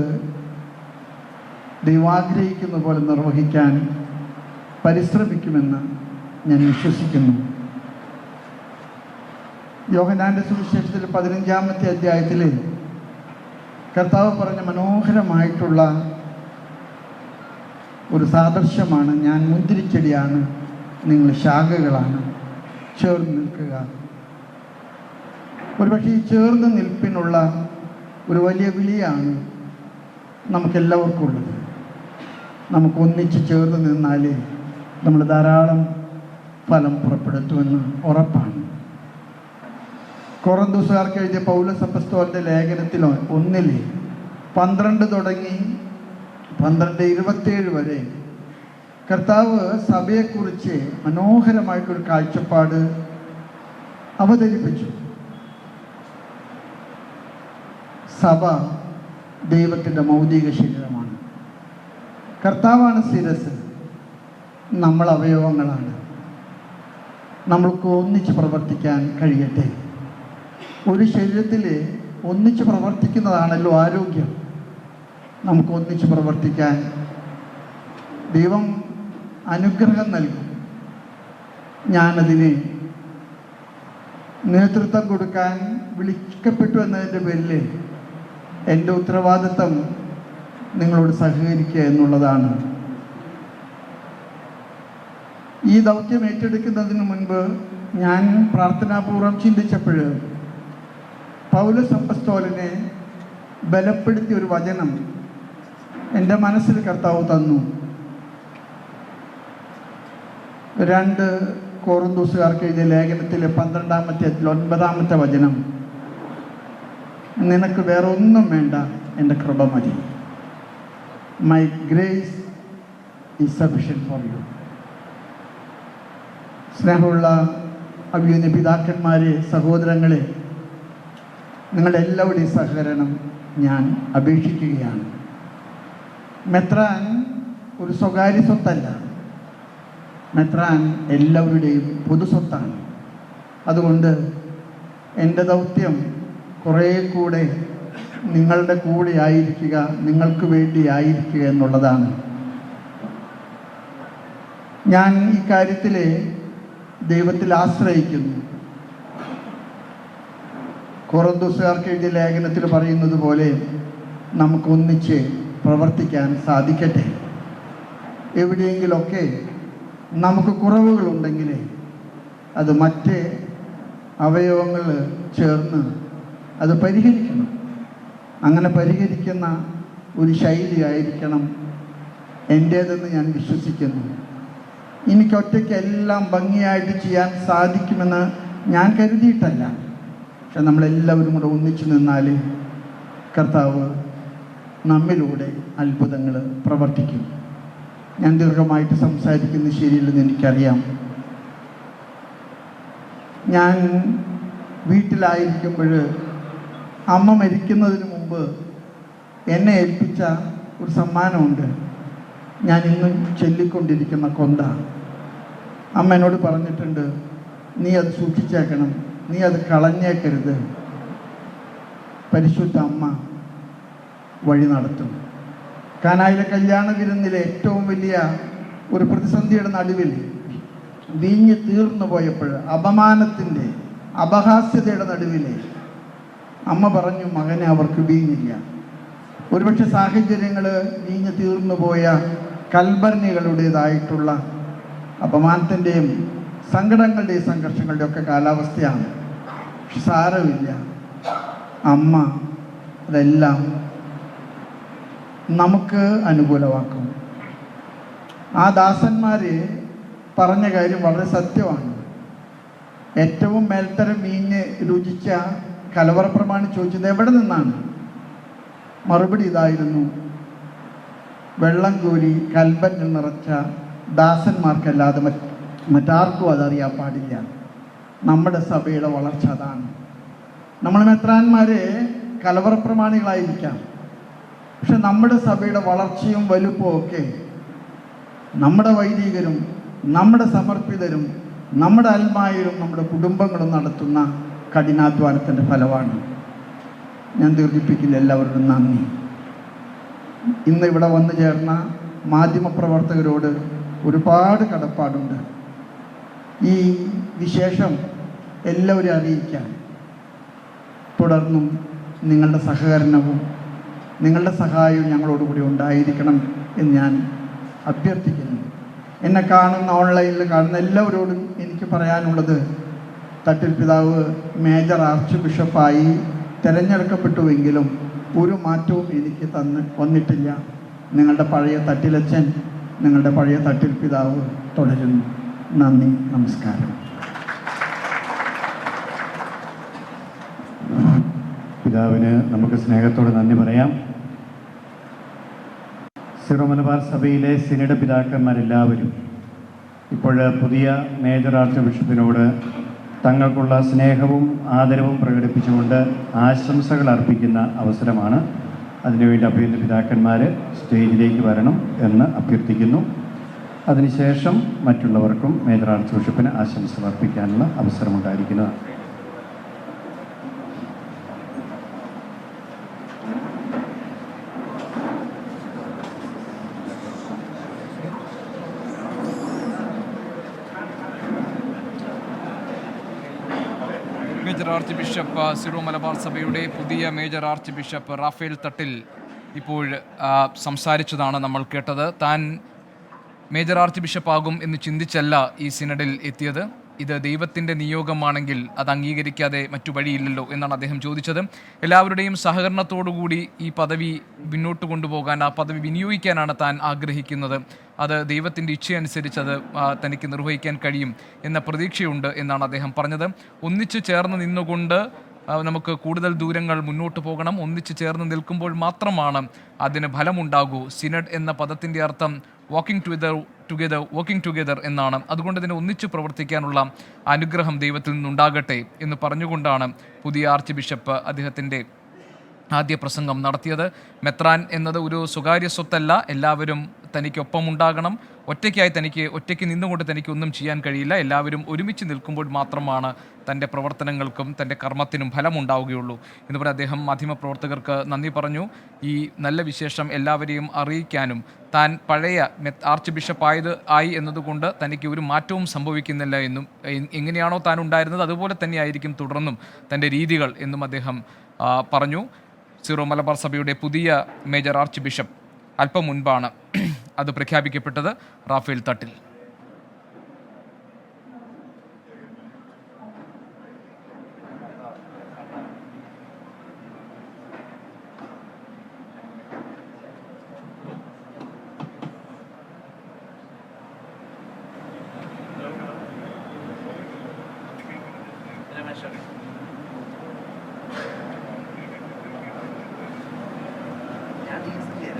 ദൈവാഗ്രഹിക്കുന്ന പോലെ നിർവഹിക്കാൻ പരിശ്രമിക്കുമെന്ന് ഞാൻ വിശ്വസിക്കുന്നു. യോഹന്നാൻ്റെ സുവിശേഷത്തിൽ 15ാമത്തെ അധ്യായത്തിൽ കർത്താവ് പറഞ്ഞ മനോഹരമായിട്ടുള്ള ഒരു സാദൃശ്യമാണ്, ഞാൻ മുന്തിരിച്ചെടിയാണ്, നിങ്ങൾ ശാഖകളാണ്, ചേർന്ന് നിൽക്കുക. ഒരുപക്ഷെ ഈ ചേർന്ന് നിൽപ്പിനുള്ള ഒരു വലിയ വിളിയാണ് നമുക്കെല്ലാവർക്കും ഉള്ളത്. നമുക്ക് ഒന്നിച്ച് ചേർന്ന് നിന്നാൽ നമ്മൾ ധാരാളം ഫലം പുറപ്പെടുത്തുമെന്ന് ഉറപ്പാണ്. കൊറിന്തോസുകാർക്ക് എഴുതിയ പൗലോസ് അപ്പോസ്തലന്റെ ലേഖനത്തിൽ 1:12 തുടങ്ങി 12:27 വരെ കർത്താവ് സഭയെക്കുറിച്ച് മനോഹരമായിട്ടൊരു കാഴ്ചപ്പാട് അവതരിപ്പിച്ചു. സഭ ദൈവത്തിൻ്റെ മൗലിക ശരീരമാണ്. കർത്താവാണ് ശിരസ്, നമ്മൾ അവയവങ്ങളാണ്. നമ്മൾക്ക് ഒന്നിച്ച് പ്രവർത്തിക്കാൻ കഴിയട്ടെ. ഒരു ശരീരത്തിൽ ഒന്നിച്ച് പ്രവർത്തിക്കുന്നതാണല്ലോ ആരോഗ്യം. നമുക്ക് ഒന്നിച്ച് പ്രവർത്തിക്കാൻ ദൈവം അനുഗ്രഹം നൽകും. ഞാനതിന് നേതൃത്വം കൊടുക്കാൻ വിളിക്കപ്പെട്ടു എന്നതിൻ്റെ പേരിൽ എൻ്റെ ഉത്തരവാദിത്തം നിങ്ങളോട് സഹകരിക്കുക എന്നുള്ളതാണ്. ഈ ദൗത്യം ഏറ്റെടുക്കുന്നതിന് മുൻപ് ഞാൻ പ്രാർത്ഥനാപൂർവം ചിന്തിച്ചപ്പോൾ പൗലോസ് അപ്പോസ്തലനെ ബലപ്പെടുത്തിയ ഒരു വചനം എൻ്റെ മനസ്സിൽ കർത്താവ് തന്നു. 2 കൊറിന്തോസുകാർക്ക് എഴുതിയ ലേഖനത്തിലെ 12ാമത്തെ 9ാമത്തെ വചനം, നിനക്ക് വേറെ ഒന്നും വേണ്ട, എൻ്റെ കൃപ മതി. My grace is sufficient for you. സ്നേഹമുള്ള അഭിയുന്ന പിതാക്കന്മാരെ, സഹോദരങ്ങളെ, നിങ്ങളുടെ എല്ലാവരുടെയും സഹകരണം ഞാൻ അപേക്ഷിക്കുകയാണ്. മെത്രാൻ ഒരു സ്വകാര്യ സ്വത്തല്ല, മെത്രാൻ എല്ലാവരുടെയും പൊതു സ്വത്താണ്. അതുകൊണ്ട് എൻ്റെ ദൗത്യം കുറേ കൂടെ നിങ്ങളുടെ കൂടെ ആയിരിക്കുക, നിങ്ങൾക്ക് വേണ്ടി ആയിരിക്കുക എന്നുള്ളതാണ്. ഞാൻ ഈ കാര്യത്തിൽ ദൈവത്തിൽ ആശ്രയിക്കുന്നു. കൊറിന്തോസുകാർക്ക് എഴുതിയ ലേഖനത്തിൽ പറയുന്നത് പോലെ നമുക്കൊന്നിച്ച് പ്രവർത്തിക്കാൻ സാധിക്കട്ടെ. എവിടെയെങ്കിലൊക്കെ നമുക്ക് കുറവുകളുണ്ടെങ്കിൽ അത് മറ്റ് അവയവങ്ങൾ ചേർന്ന് അത് പരിഹരിക്കണം. അങ്ങനെ പരിഹരിക്കുന്ന ഒരു ശൈലിയായിരിക്കണം എൻ്റേതെന്ന് ഞാൻ വിശ്വസിക്കുന്നു. എനിക്കൊറ്റയ്ക്ക് എല്ലാം ഭംഗിയായിട്ട് ചെയ്യാൻ സാധിക്കുമെന്ന് ഞാൻ കരുതിയിട്ടല്ല. പക്ഷെ നമ്മളെല്ലാവരും കൂടെ ഒന്നിച്ചു നിന്നാൽ കർത്താവ് നമ്മിലൂടെ അത്ഭുതങ്ങൾ പ്രവർത്തിക്കും. ഞാൻ ദീർഘമായിട്ട് സംസാരിക്കുന്നത് ശരിയില്ലെന്ന് എനിക്കറിയാം. ഞാൻ വീട്ടിലായിരിക്കുമ്പോൾ അമ്മ മരിക്കുന്നതിന് മുമ്പ് എന്നെ ഏൽപ്പിച്ച ഒരു സമ്മാനമുണ്ട്. ഞാൻ ഇന്നും ചൊല്ലിക്കൊണ്ടിരിക്കുന്ന കൊന്ത. അമ്മ എന്നോട് പറഞ്ഞിട്ടുണ്ട്, നീ അത് സൂക്ഷിച്ചേക്കണം, നീ അത് കളഞ്ഞേക്കരുത്. പരിശുദ്ധ അമ്മ വഴി നടത്തും. കാനായിലെ കല്യാണ വിരുന്നിലെ ഏറ്റവും വലിയ ഒരു പ്രതിസന്ധിയുടെ നടുവിൽ വീഞ്ഞ് തീർന്നു പോയപ്പോൾ, അപമാനത്തിൻ്റെ അപഹാസ്യതയുടെ നടുവിൽ അമ്മ പറഞ്ഞു, മകനെ അവർക്ക് വീഞ്ഞില്ല. ഒരുപക്ഷെ സാഹചര്യങ്ങൾ വീഞ്ഞ് തീർന്നു പോയ കൽബർണികളുടേതായിട്ടുള്ള അപമാനത്തിൻ്റെയും സങ്കടങ്ങളുടെയും സംഘർഷങ്ങളുടെയും ഒക്കെ കാലാവസ്ഥയാണ്. പക്ഷെ സാരമില്ല, അമ്മ അതെല്ലാം നമുക്ക് അനുകൂലമാക്കും. ആ ദാസന്മാർ പറഞ്ഞ കാര്യം വളരെ സത്യമാണ്. ഏറ്റവും മേൽത്തരം വീഞ്ഞ് രുചിച്ച കലവറ പ്രമാണി ചോദിച്ചത് എവിടെ നിന്നാണ്? മറുപടി ഇതായിരുന്നു, വെള്ളം കോരി കൽബനിൽ നിറച്ച ദാസന്മാർക്കല്ലാതെ മറ്റാർക്കും അതറിയാൻ പാടില്ല. നമ്മുടെ സഭയുടെ വളർച്ച അതാണ്. നമ്മൾ മെത്രാന്മാരെ കലവറ പ്രമാണികളായിരിക്കാം, പക്ഷെ നമ്മുടെ സഭയുടെ വളർച്ചയും വലുപ്പവും ഒക്കെ നമ്മുടെ വൈദികരും നമ്മുടെ സമർപ്പിതരും നമ്മുടെ അൽമായരും നമ്മുടെ കുടുംബങ്ങളും നടത്തുന്ന കഠിനാധ്വാനത്തിൻ്റെ ഫലമാണ്. ഞാൻ ദീർഘിപ്പിക്കില്ല. എല്ലാവരോടും നന്ദി. ഇന്ന് ഇവിടെ വന്നു ചേർന്ന മാധ്യമപ്രവർത്തകരോട് ഒരുപാട് കടപ്പാടുണ്ട്. ഈ വിശേഷം എല്ലാവരും അറിയിക്കാൻ തുടർന്നും നിങ്ങളുടെ സഹകരണവും നിങ്ങളുടെ സഹായവും ഞങ്ങളോടുകൂടി ഉണ്ടായിരിക്കണം എന്ന് ഞാൻ അഭ്യർത്ഥിക്കുന്നു. എന്നെ കാണുന്ന ഓൺലൈനിൽ കാണുന്ന എല്ലാവരോടും എനിക്ക് പറയാനുള്ളത്, തട്ടിൽ പിതാവ് മേജർ ആർച്ച് ബിഷപ്പായി തിരഞ്ഞെടുക്കപ്പെട്ടുവെങ്കിലും ഒരു മാറ്റവും എനിക്ക് വന്നിട്ടില്ല. നിങ്ങളുടെ പഴയ തട്ടിലച്ചൻ, നിങ്ങളുടെ പഴയ തട്ടിൽ പിതാവ് തുടരുന്നു. നന്ദി, നമസ്കാരം. പിതാവിന് നമുക്ക് സ്നേഹത്തോടെ നന്ദി പറയാം. സിറോ മലബാർ സഭയിലെ സിനഡ് പിതാക്കന്മാരെല്ലാവരും ഇപ്പോൾ പുതിയ മേജർ ആർച്ച് ബിഷപ്പിനോട് തങ്ങൾക്കുള്ള സ്നേഹവും ആദരവും പ്രകടിപ്പിച്ചുകൊണ്ട് ആശംസകൾ അർപ്പിക്കുന്ന അവസരമാണ്. അതിനുവേണ്ടി അഭിനന്ദ പിതാക്കന്മാർ സ്റ്റേജിലേക്ക് വരണം എന്ന് അഭ്യർത്ഥിക്കുന്നു. അതിനുശേഷം മറ്റുള്ളവർക്കും മേജർ ആർച്ച് ബിഷപ്പിന് ആശംസകൾ അർപ്പിക്കാനുള്ള അവസരമുണ്ടായിരിക്കുന്നതാണ്. Major archbishop Syro Malabar സഭയുടെ പുതിയ major archbishop Raphael Thattil ഇപ്പോൾ സംസാരിച്ചതാണ് നമ്മൾ കേട്ടത്. താൻ മേജർ ആർച്ച് ബിഷപ്പാകും എന്ന് ചിന്തിച്ചല്ല ഈ സിനഡിൽ എത്തിയത്. ഇത് ദൈവത്തിൻ്റെ നിയോഗമാണെങ്കിൽ അത് അംഗീകരിക്കാതെ മറ്റു വഴിയില്ലല്ലോ എന്നാണ് അദ്ദേഹം ചോദിച്ചത്. എല്ലാവരുടെയും സഹകരണത്തോടുകൂടി ഈ പദവി മുന്നോട്ട് കൊണ്ടുപോകാൻ, ആ പദവി വിനിയോഗിക്കാനാണ് താൻ ആഗ്രഹിക്കുന്നത്. അത് ദൈവത്തിൻ്റെ ഇച്ഛയനുസരിച്ച് അത് തനിക്ക് നിർവഹിക്കാൻ കഴിയും എന്ന പ്രതീക്ഷയുണ്ട് എന്നാണ് അദ്ദേഹം പറഞ്ഞത്. ഒന്നിച്ചു ചേർന്ന് നിന്നുകൊണ്ട് നമുക്ക് കൂടുതൽ ദൂരങ്ങൾ മുന്നോട്ട് പോകണം. ഒന്നിച്ചു ചേർന്ന് നിൽക്കുമ്പോൾ മാത്രമാണ് അതിന് ഫലമുണ്ടാകൂ. സിനഡ് എന്ന പദത്തിൻ്റെ അർത്ഥം വർക്കിംഗ് ടുഗെദർ എന്നാണ്. അതുകൊണ്ട് തന്നെ ഒന്നിച്ചു പ്രവർത്തിക്കാനുള്ള അനുഗ്രഹം ദൈവത്തിൽ നിന്നുണ്ടാകട്ടെ എന്ന് പറഞ്ഞുകൊണ്ടാണ് പുതിയ ആർച്ച് ബിഷപ്പ് അദ്ദേഹത്തിൻ്റെ ആദ്യ പ്രസംഗം നടത്തിയത്. മെത്രാൻ എന്നത് ഒരു സ്വകാര്യ സ്വത്തല്ല. എല്ലാവരും തനിക്കൊപ്പം ഉണ്ടാകണം. ഒറ്റയ്ക്ക് നിന്നുകൊണ്ട് തനിക്ക് ഒന്നും ചെയ്യാൻ കഴിയില്ല. എല്ലാവരും ഒരുമിച്ച് നിൽക്കുമ്പോൾ മാത്രമാണ് തൻ്റെ പ്രവർത്തനങ്ങൾക്കും തൻ്റെ കർമ്മത്തിനും ഫലമുണ്ടാവുകയുള്ളൂ എന്ന് പറഞ്ഞ് അദ്ദേഹം മാധ്യമപ്രവർത്തകർക്ക് നന്ദി പറഞ്ഞു. ഈ നല്ല വിശേഷം എല്ലാവരെയും അറിയിക്കാനും താൻ പഴയ ആർച്ച് ബിഷപ്പ് ആയി എന്നതുകൊണ്ട് തനിക്ക് ഒരു മാറ്റവും സംഭവിക്കുന്നില്ല എന്നും എങ്ങനെയാണോ താൻ ഉണ്ടായിരുന്നത് അതുപോലെ തന്നെയായിരിക്കും തുടർന്നും തൻ്റെ രീതികൾ എന്നും അദ്ദേഹം പറഞ്ഞു. സീറോ മലബാർ സഭയുടെ പുതിയ മേജർ ആർച്ച് ബിഷപ്പ് അല്പം മുൻപാണ് അത് പ്രഖ്യാപിക്കപ്പെട്ടത്. റാഫേൽ തട്ടിൽ.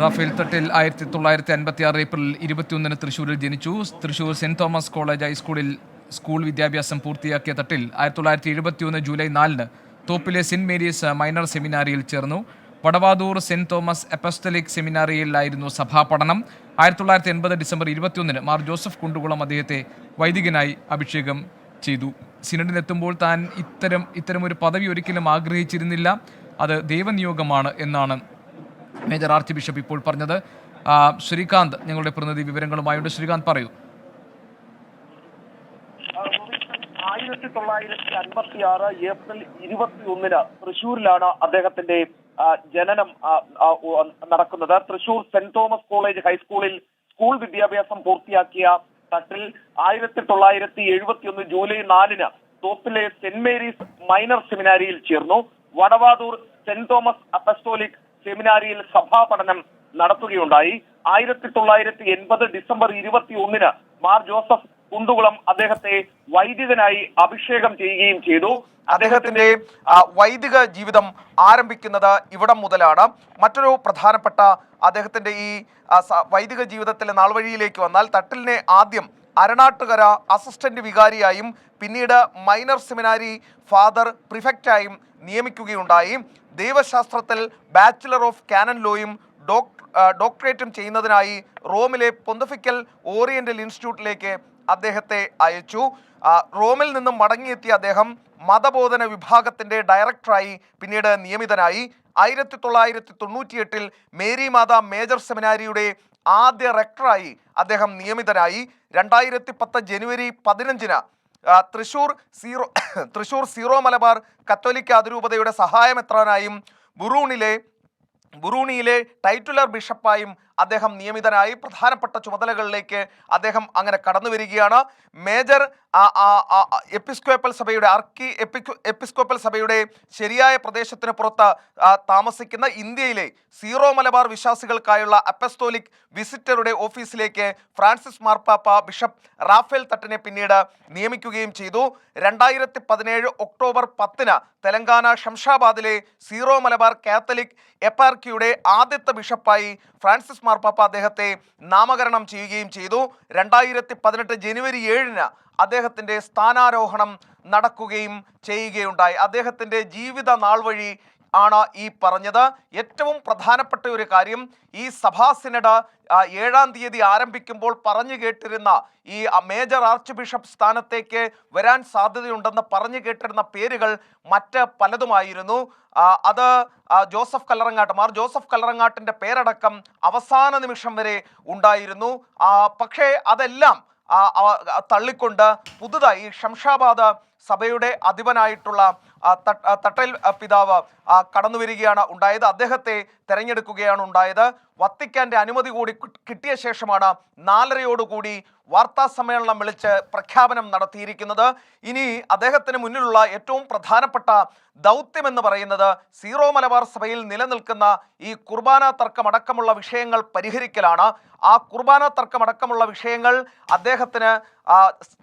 റാഫേൽ തട്ടിൽ 1956 ഏപ്രിൽ 21 തൃശ്ശൂരിൽ ജനിച്ചു. തൃശ്ശൂർ സെന്റ് തോമസ് കോളേജ് ഹൈസ്കൂളിൽ സ്കൂൾ വിദ്യാഭ്യാസം പൂർത്തിയാക്കിയ തട്ടിൽ 1971 ജൂലൈ 4 തോപ്പിലെ സെന്റ് മേരീസ് മൈനർ സെമിനാരിയിൽ ചേർന്നു. വടവാതൂർ സെന്റ് തോമസ് അപ്പസ്തലിക് സെമിനാരിയിലായിരുന്നു സഭാ പഠനം. 1980 ഡിസംബർ 21 മാർ ജോസഫ് കുണ്ടുകുളം അദ്ദേഹത്തെ വൈദികനായി അഭിഷേകം ചെയ്തു. സിനഡിനെത്തുമ്പോൾ താൻ ഇത്തരമൊരു പദവി ഒരിക്കലും ആഗ്രഹിച്ചിരുന്നില്ല. അത് ദൈവനിയോഗമാണ് എന്നാണ് മേജർ ആർച്ച് ബിഷപ്പ് ഇപ്പോൾ പറഞ്ഞത്. ശ്രീകാന്ത് ഞങ്ങളുടെ പ്രതിനിധി വിവരങ്ങളുമായുണ്ട്. ശ്രീകാന്ത് പറയൂ. 1956 ഏപ്രിൽ 21 തൃശ്ശൂരിലാണ് അദ്ദേഹത്തിന്റെ ജനനം നടക്കുന്നത്. തൃശ്ശൂർ സെന്റ് തോമസ് കോളേജ് ഹൈസ്കൂളിൽ സ്കൂൾ വിദ്യാഭ്യാസം പൂർത്തിയാക്കിയ തട്ടിൽ 1971 ജൂലൈ 4 തോപ്പിലെ സെന്റ് മേരീസ് മൈനർ സെമിനാരിയിൽ ചേർന്നു. വടവാതൂർ സെന്റ് തോമസ് അപ്പസ്തോലിക് സെമിനാരിയിൽ സഭാ പഠനം നടത്തുകയുണ്ടായി. 1980 ഡിസംബർ 21 മാർ ജോസഫ് കുണ്ടുകുളം അദ്ദേഹത്തെ വൈദികനായി അഭിഷേകം ചെയ്യുകയും ചെയ്തു. അദ്ദേഹത്തിന്റെ വൈദിക ജീവിതം ആരംഭിക്കുന്നത് ഇവിടം മുതലാണ്. മറ്റൊരു പ്രധാനപ്പെട്ട അദ്ദേഹത്തിന്റെ ഈ വൈദിക ജീവിതത്തിലെ നാൾവഴിയിലേക്ക് വന്നാൽ തട്ടിലിനെ ആദ്യം അരണാട്ടുകര അസിസ്റ്റന്റ് വികാരിയായും പിന്നീട് മൈനർ സെമിനാരി ഫാദർ പ്രിഫെക്റ്റായും നിയമിക്കുകയുണ്ടായി. ദൈവശാസ്ത്രത്തിൽ ബാച്ചിലർ ഓഫ് കാനൻ ലോയും ഡോക്ടറേറ്റും ചെയ്യുന്നതിനായി റോമിലെ പൊന്തഫിക്കൽ ഓറിയന്റൽ ഇൻസ്റ്റിറ്റ്യൂട്ടിലേക്ക് അദ്ദേഹത്തെ അയച്ചു. റോമിൽ നിന്നും മടങ്ങിയെത്തിയ അദ്ദേഹം മതബോധന വിഭാഗത്തിന്റെ ഡയറക്ടറായി പിന്നീട് നിയമിതനായി. 1998 മേരി മാതാ മേജർ സെമിനാരിയുടെ ആദ്യ റെക്ടറായി അദ്ദേഹം നിയമിതനായി. 2010 ജനുവരി 15 തൃശൂർ സീറോ മലബാർ കത്തോലിക്ക അതിരൂപതയുടെ സഹായമെത്രാനായും ബുറൂണിയിലെ ടൈറ്റുലർ ബിഷപ്പായും അദ്ദേഹം നിയമിതനായി. പ്രധാനപ്പെട്ട ചുമതലകളിലേക്ക് അദ്ദേഹം അങ്ങനെ കടന്നു വരികയാണ്. മേജർ എപ്പിസ്കോപ്പൽ സഭയുടെ എപ്പിസ്കോപ്പൽ സഭയുടെ ശരിയായ പ്രദേശത്തിന് പുറത്ത് താമസിക്കുന്ന ഇന്ത്യയിലെ സീറോ മലബാർ വിശ്വാസികൾക്കായുള്ള അപ്പസ്തോലിക് വിസിറ്ററുടെ ഓഫീസിലേക്ക് ഫ്രാൻസിസ് മാർപ്പാപ്പ ബിഷപ്പ് റാഫേൽ തട്ടിനെ പിന്നീട് നിയമിക്കുകയും ചെയ്തു. 2017 ഒക്ടോബർ 10 തെലങ്കാന ശംഷാബാദിലെ സീറോ മലബാർ കാത്തലിക് എപ്പാർക്കിയുടെ ആദ്യത്തെ ബിഷപ്പായി ഫ്രാൻസിസ് മാർപ്പാപ്പ അദ്ദേഹത്തെ നാമകരണം ചെയ്യുകയും ചെയ്തു. 2018 ജനുവരി 7 അദ്ദേഹത്തിൻ്റെ സ്ഥാനാരോഹണം നടക്കുകയും ചെയ്യുകയുണ്ടായി. അദ്ദേഹത്തിൻ്റെ ജീവിത നാൾ വഴി ആണ് ഈ പറഞ്ഞത്. ഏറ്റവും പ്രധാനപ്പെട്ട ഒരു കാര്യം, ഈ സഭാ സിനഡ് 7-ാം തീയതി ആരംഭിക്കുമ്പോൾ പറഞ്ഞു കേട്ടിരുന്ന ഈ മേജർ ആർച്ച് ബിഷപ്പ് സ്ഥാനത്തേക്ക് വരാൻ സാധ്യതയുണ്ടെന്ന് പറഞ്ഞു കേട്ടിരുന്ന പേരുകൾ മറ്റ് പലതുമായിരുന്നു. അത് മാർ ജോസഫ് കല്ലറങ്ങാട്ടിൻ്റെ പേരടക്കം അവസാന നിമിഷം വരെ ഉണ്ടായിരുന്നു. പക്ഷേ അതെല്ലാം തള്ളിക്കൊണ്ട് പുതുതായി ശംഷാബാദ് സഭയുടെ അധിപനായിട്ടുള്ള തട്ടൽ പിതാവ് കടന്നു വരികയാണ് ഉണ്ടായത്. അദ്ദേഹത്തെ തെരഞ്ഞെടുക്കുകയാണ് ഉണ്ടായത്. വത്തിക്കാന്റെ അനുമതി കൂടി കിട്ടിയ ശേഷമാണ് 4:30 വാർത്താ സമ്മേളനം വിളിച്ച് പ്രഖ്യാപനം നടത്തിയിരിക്കുന്നത്. ഇനി അദ്ദേഹത്തിന് മുന്നിലുള്ള ഏറ്റവും പ്രധാനപ്പെട്ട ദൗത്യം എന്ന് പറയുന്നത് സീറോ മലബാർ സഭയിൽ നിലനിൽക്കുന്ന ഈ കുർബാന തർക്കമടക്കമുള്ള വിഷയങ്ങൾ പരിഹരിക്കലാണ്. ആ കുർബാന തർക്കമടക്കമുള്ള വിഷയങ്ങൾ അദ്ദേഹത്തിന്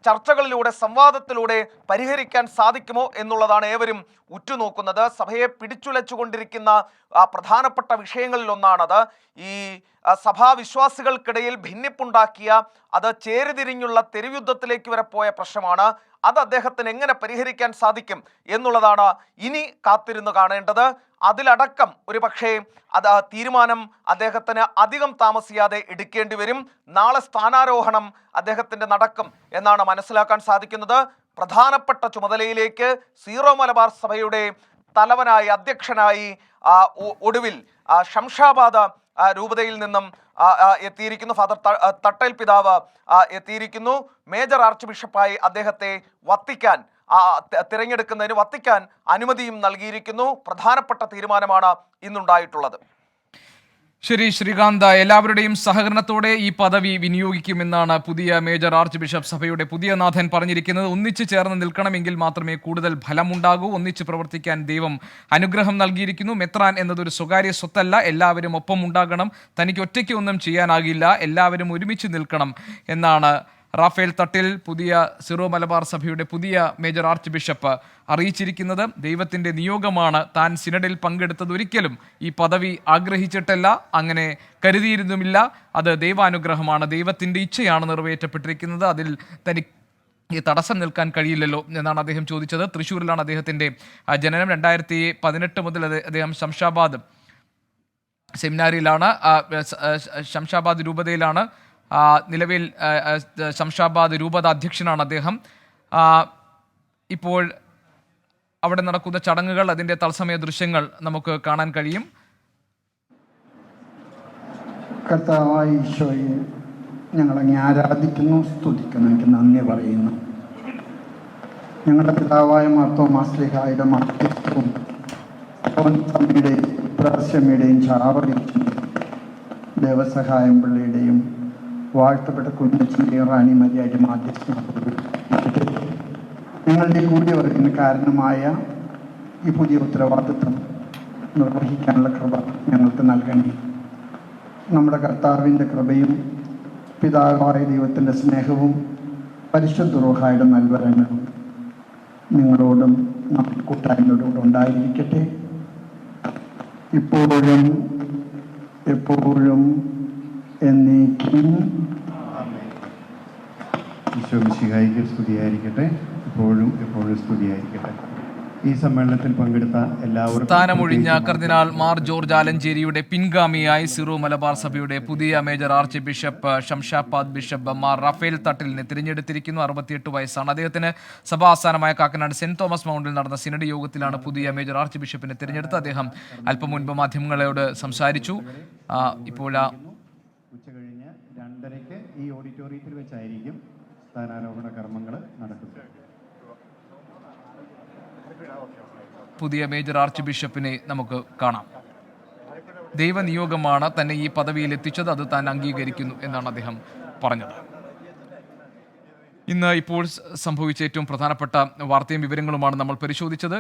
ചർച്ചകളിലൂടെ സംവാദത്തിലൂടെ പരിഹരിക്കാൻ സാധിക്കുമോ എന്നുള്ളതാണ് ഏവരും ഏവരും ഉറ്റുനോക്കുന്നത്. സഭയെ പിടിച്ചുലച്ചുകൊണ്ടിരിക്കുന്ന പ്രധാനപ്പെട്ട വിഷയങ്ങളിൽ ഒന്നാണത്. ഈ സഭാ വിശ്വാസികൾക്കിടയിൽ ഭിന്നിപ്പുണ്ടാക്കിയ, അത് ചേരിതിരിഞ്ഞുള്ള തെരുവുയുദ്ധത്തിലേക്ക് വരെ പോയ പ്രശ്നമാണ്. അത് അദ്ദേഹത്തിന് എങ്ങനെ പരിഹരിക്കാൻ സാധിക്കും എന്നുള്ളതാണ് ഇനി കാത്തിരുന്ന് കാണേണ്ടത്. അതിലടക്കം ഒരു പക്ഷേ അത് തീരുമാനം അദ്ദേഹത്തിന് അധികം താമസിയാതെ എടുക്കേണ്ടി വരും. നാളെ സ്ഥാനാരോഹണം അദ്ദേഹത്തിന്റെ നടക്കും എന്നാണ് മനസ്സിലാക്കാൻ സാധിക്കുന്നത്. പ്രധാനപ്പെട്ട ചുമതലയിലേക്ക് സീറോ മലബാർ സഭയുടെ തലവനായി, അധ്യക്ഷനായി ഒടുവിൽ ശംഷാബാദ് രൂപതയിൽ നിന്നും എത്തിയിരിക്കുന്നു. ഫാദർ തട്ടേൽ പിതാവ് എത്തിയിരിക്കുന്നു. മേജർ ആർച്ച് ബിഷപ്പായി അദ്ദേഹത്തെ വത്തിക്കാൻ തിരഞ്ഞെടുക്കുന്നതിന് വത്തിക്കാൻ അനുമതിയും നൽകിയിരിക്കുന്നു. പ്രധാനപ്പെട്ട തീരുമാനമാണ് ഇന്നുണ്ടായിട്ടുള്ളത്. ശരി ശ്രീകാന്ത്, എല്ലാവരുടെയും സഹകരണത്തോടെ ഈ പദവി വിനിയോഗിക്കുമെന്നാണ് പുതിയ മേജർ ആർച്ച് ബിഷപ്പ് സഭയുടെ പുതിയ നാഥൻ പറഞ്ഞിരിക്കുന്നത്. ഒന്നിച്ചു ചേർന്ന് നിൽക്കണമെങ്കിൽ മാത്രമേ കൂടുതൽ ഫലമുണ്ടാകൂ. ഒന്നിച്ച് പ്രവർത്തിക്കാൻ ദൈവം അനുഗ്രഹം നൽകിയിരിക്കുന്നു. മെത്രാൻ എന്നതൊരു സ്വകാര്യ സ്വത്തല്ല, എല്ലാവരും ഒപ്പം ഉണ്ടാകണം. തനിക്ക് ഒറ്റയ്ക്ക് ഒന്നും ചെയ്യാനാകില്ല, എല്ലാവരും ഒരുമിച്ച് നിൽക്കണം എന്നാണ് റാഫേൽ തട്ടിൽ, പുതിയ സിറോ മലബാർ സഭയുടെ പുതിയ മേജർ ആർച്ച് ബിഷപ്പ് അറിയിച്ചിരിക്കുന്നത്. ദൈവത്തിൻ്റെ നിയോഗമാണ്. താൻ സിനഡിൽ പങ്കെടുത്തത് ഒരിക്കലും ഈ പദവി ആഗ്രഹിച്ചിട്ടല്ല, അങ്ങനെ കരുതിയിരുന്നുമില്ല. അത് ദൈവാനുഗ്രഹമാണ്, ദൈവത്തിൻ്റെ ഇച്ഛയാണ് നിറവേറ്റപ്പെട്ടിരിക്കുന്നത്. അതിൽ തനിക്ക് തടസ്സം നിൽക്കാൻ കഴിയില്ലല്ലോ എന്നാണ് അദ്ദേഹം ചോദിച്ചത്. തൃശ്ശൂരിലാണ് അദ്ദേഹത്തിൻ്റെ ജനനം. 2018 മുതൽ അദ്ദേഹം ശംഷാബാദ് സെമിനാരിയിലാണ്, ശംഷാബാദ് രൂപതയിലാണ് നിലവിൽ. ശംഷാബാദ് രൂപത അധ്യക്ഷനാണ് അദ്ദേഹം. ഇപ്പോൾ അവിടെ നടക്കുന്ന ചടങ്ങുകൾ, അതിൻ്റെ തത്സമയ ദൃശ്യങ്ങൾ നമുക്ക് കാണാൻ കഴിയും. കർത്താവായ ഈശോയെ ഞങ്ങളങ്ങ് ആരാധിക്കുന്നു, സ്തുതിക്കുന്നു, എനിക്ക് നന്ദി പറയുന്നു. ഞങ്ങളുടെ പിതാവായ മാർത്തോമാ ശ്ലീഹായുടെ മധ്യസ്ഥവും സഭയുടെയും പ്രാശ്രമയുടെയും ചാവറിച്ചും ദേവസഹായം പിള്ളയുടെയും വാഴ്ത്തപ്പെട്ട കുഞ്ഞച്ചൻ്റെയും റാണി മരിയായിട്ട് മാധ്യസ്ഥം ഞങ്ങളുടെ കൂടി വർക്കിന് കാരണമായ ഈ പുതിയ ഉത്തരവാദിത്വം നിർവഹിക്കാനുള്ള കൃപ ഞങ്ങൾക്ക് നൽകണേ. നമ്മുടെ കർത്താവിൻ്റെ കൃപയും പിതാവായ ദൈവത്തിൻ്റെ സ്നേഹവും പരിശുദ്ധ റൂഹായുടെ നൽവരങ്ങളും നിങ്ങളോടും നമ്മുടെ കൂട്ടായ്മയോടും ഉണ്ടായിരിക്കട്ടെ, ഇപ്പോഴും എപ്പോഴും എന്നേക്കും. ഈശോ മിശിഹായിക്ക് സ്തുതിയായിരിക്കട്ടെ, ഇപ്പോഴും എപ്പോഴും സ്തുതിയായിരിക്കട്ടെ. ഈ സമ്മേളനത്തിൽ പങ്കെടുത്ത എല്ലാവർക്കും സ്ഥാനമൊഴിഞ്ഞ കർദിനാൾ മാർ ജോർജ് ആലഞ്ചേരിയുടെ പിൻഗാമിയായി സിറോ മലബാർ സഭയുടെ പുതിയ major archbishop Shamshabad bishop Mar Raphael തട്ടിലിനെ തിരഞ്ഞെടുത്തിരിക്കുന്നു. 68 വയസ്സാണ് അദ്ദേഹത്തിന്. സഭാ ആസ്ഥാനമായ കാക്കനാട് സെന്റ് തോമസ് മൗണ്ടിൽ നടന്ന സിനഡ് യോഗത്തിലാണ് പുതിയ മേജർ ആർച്ച് ബിഷപ്പിനെ തിരഞ്ഞെടുത്തത്. അദ്ദേഹം അല്പം മുൻപ് മാധ്യമങ്ങളോട് സംസാരിച്ചു. ഇപ്പോൾ ഉച്ചകഴിഞ്ഞ് 2:30 ഈ ഓഡിറ്റോറിയത്തിൽ വെച്ചായിരിക്കും സ്ഥാനാരോഹണ കർമ്മങ്ങൾ നടക്കുന്നത്. പുതിയ മേജർ ആർച്ച് ബിഷപ്പിനെ നമുക്ക് കാണാം. ദൈവനിയോഗമാണ് തന്നെ ഈ പദവിയിൽ എത്തിച്ചത്, അത് താൻ അംഗീകരിക്കുന്നു എന്നാണ് അദ്ദേഹം പറഞ്ഞത്. ഇന്ന് ഇപ്പോൾ സംഭവിച്ച ഏറ്റവും പ്രധാനപ്പെട്ട വാർത്തയും വിവരങ്ങളുമാണ് നമ്മൾ പരിശോധിച്ചത്.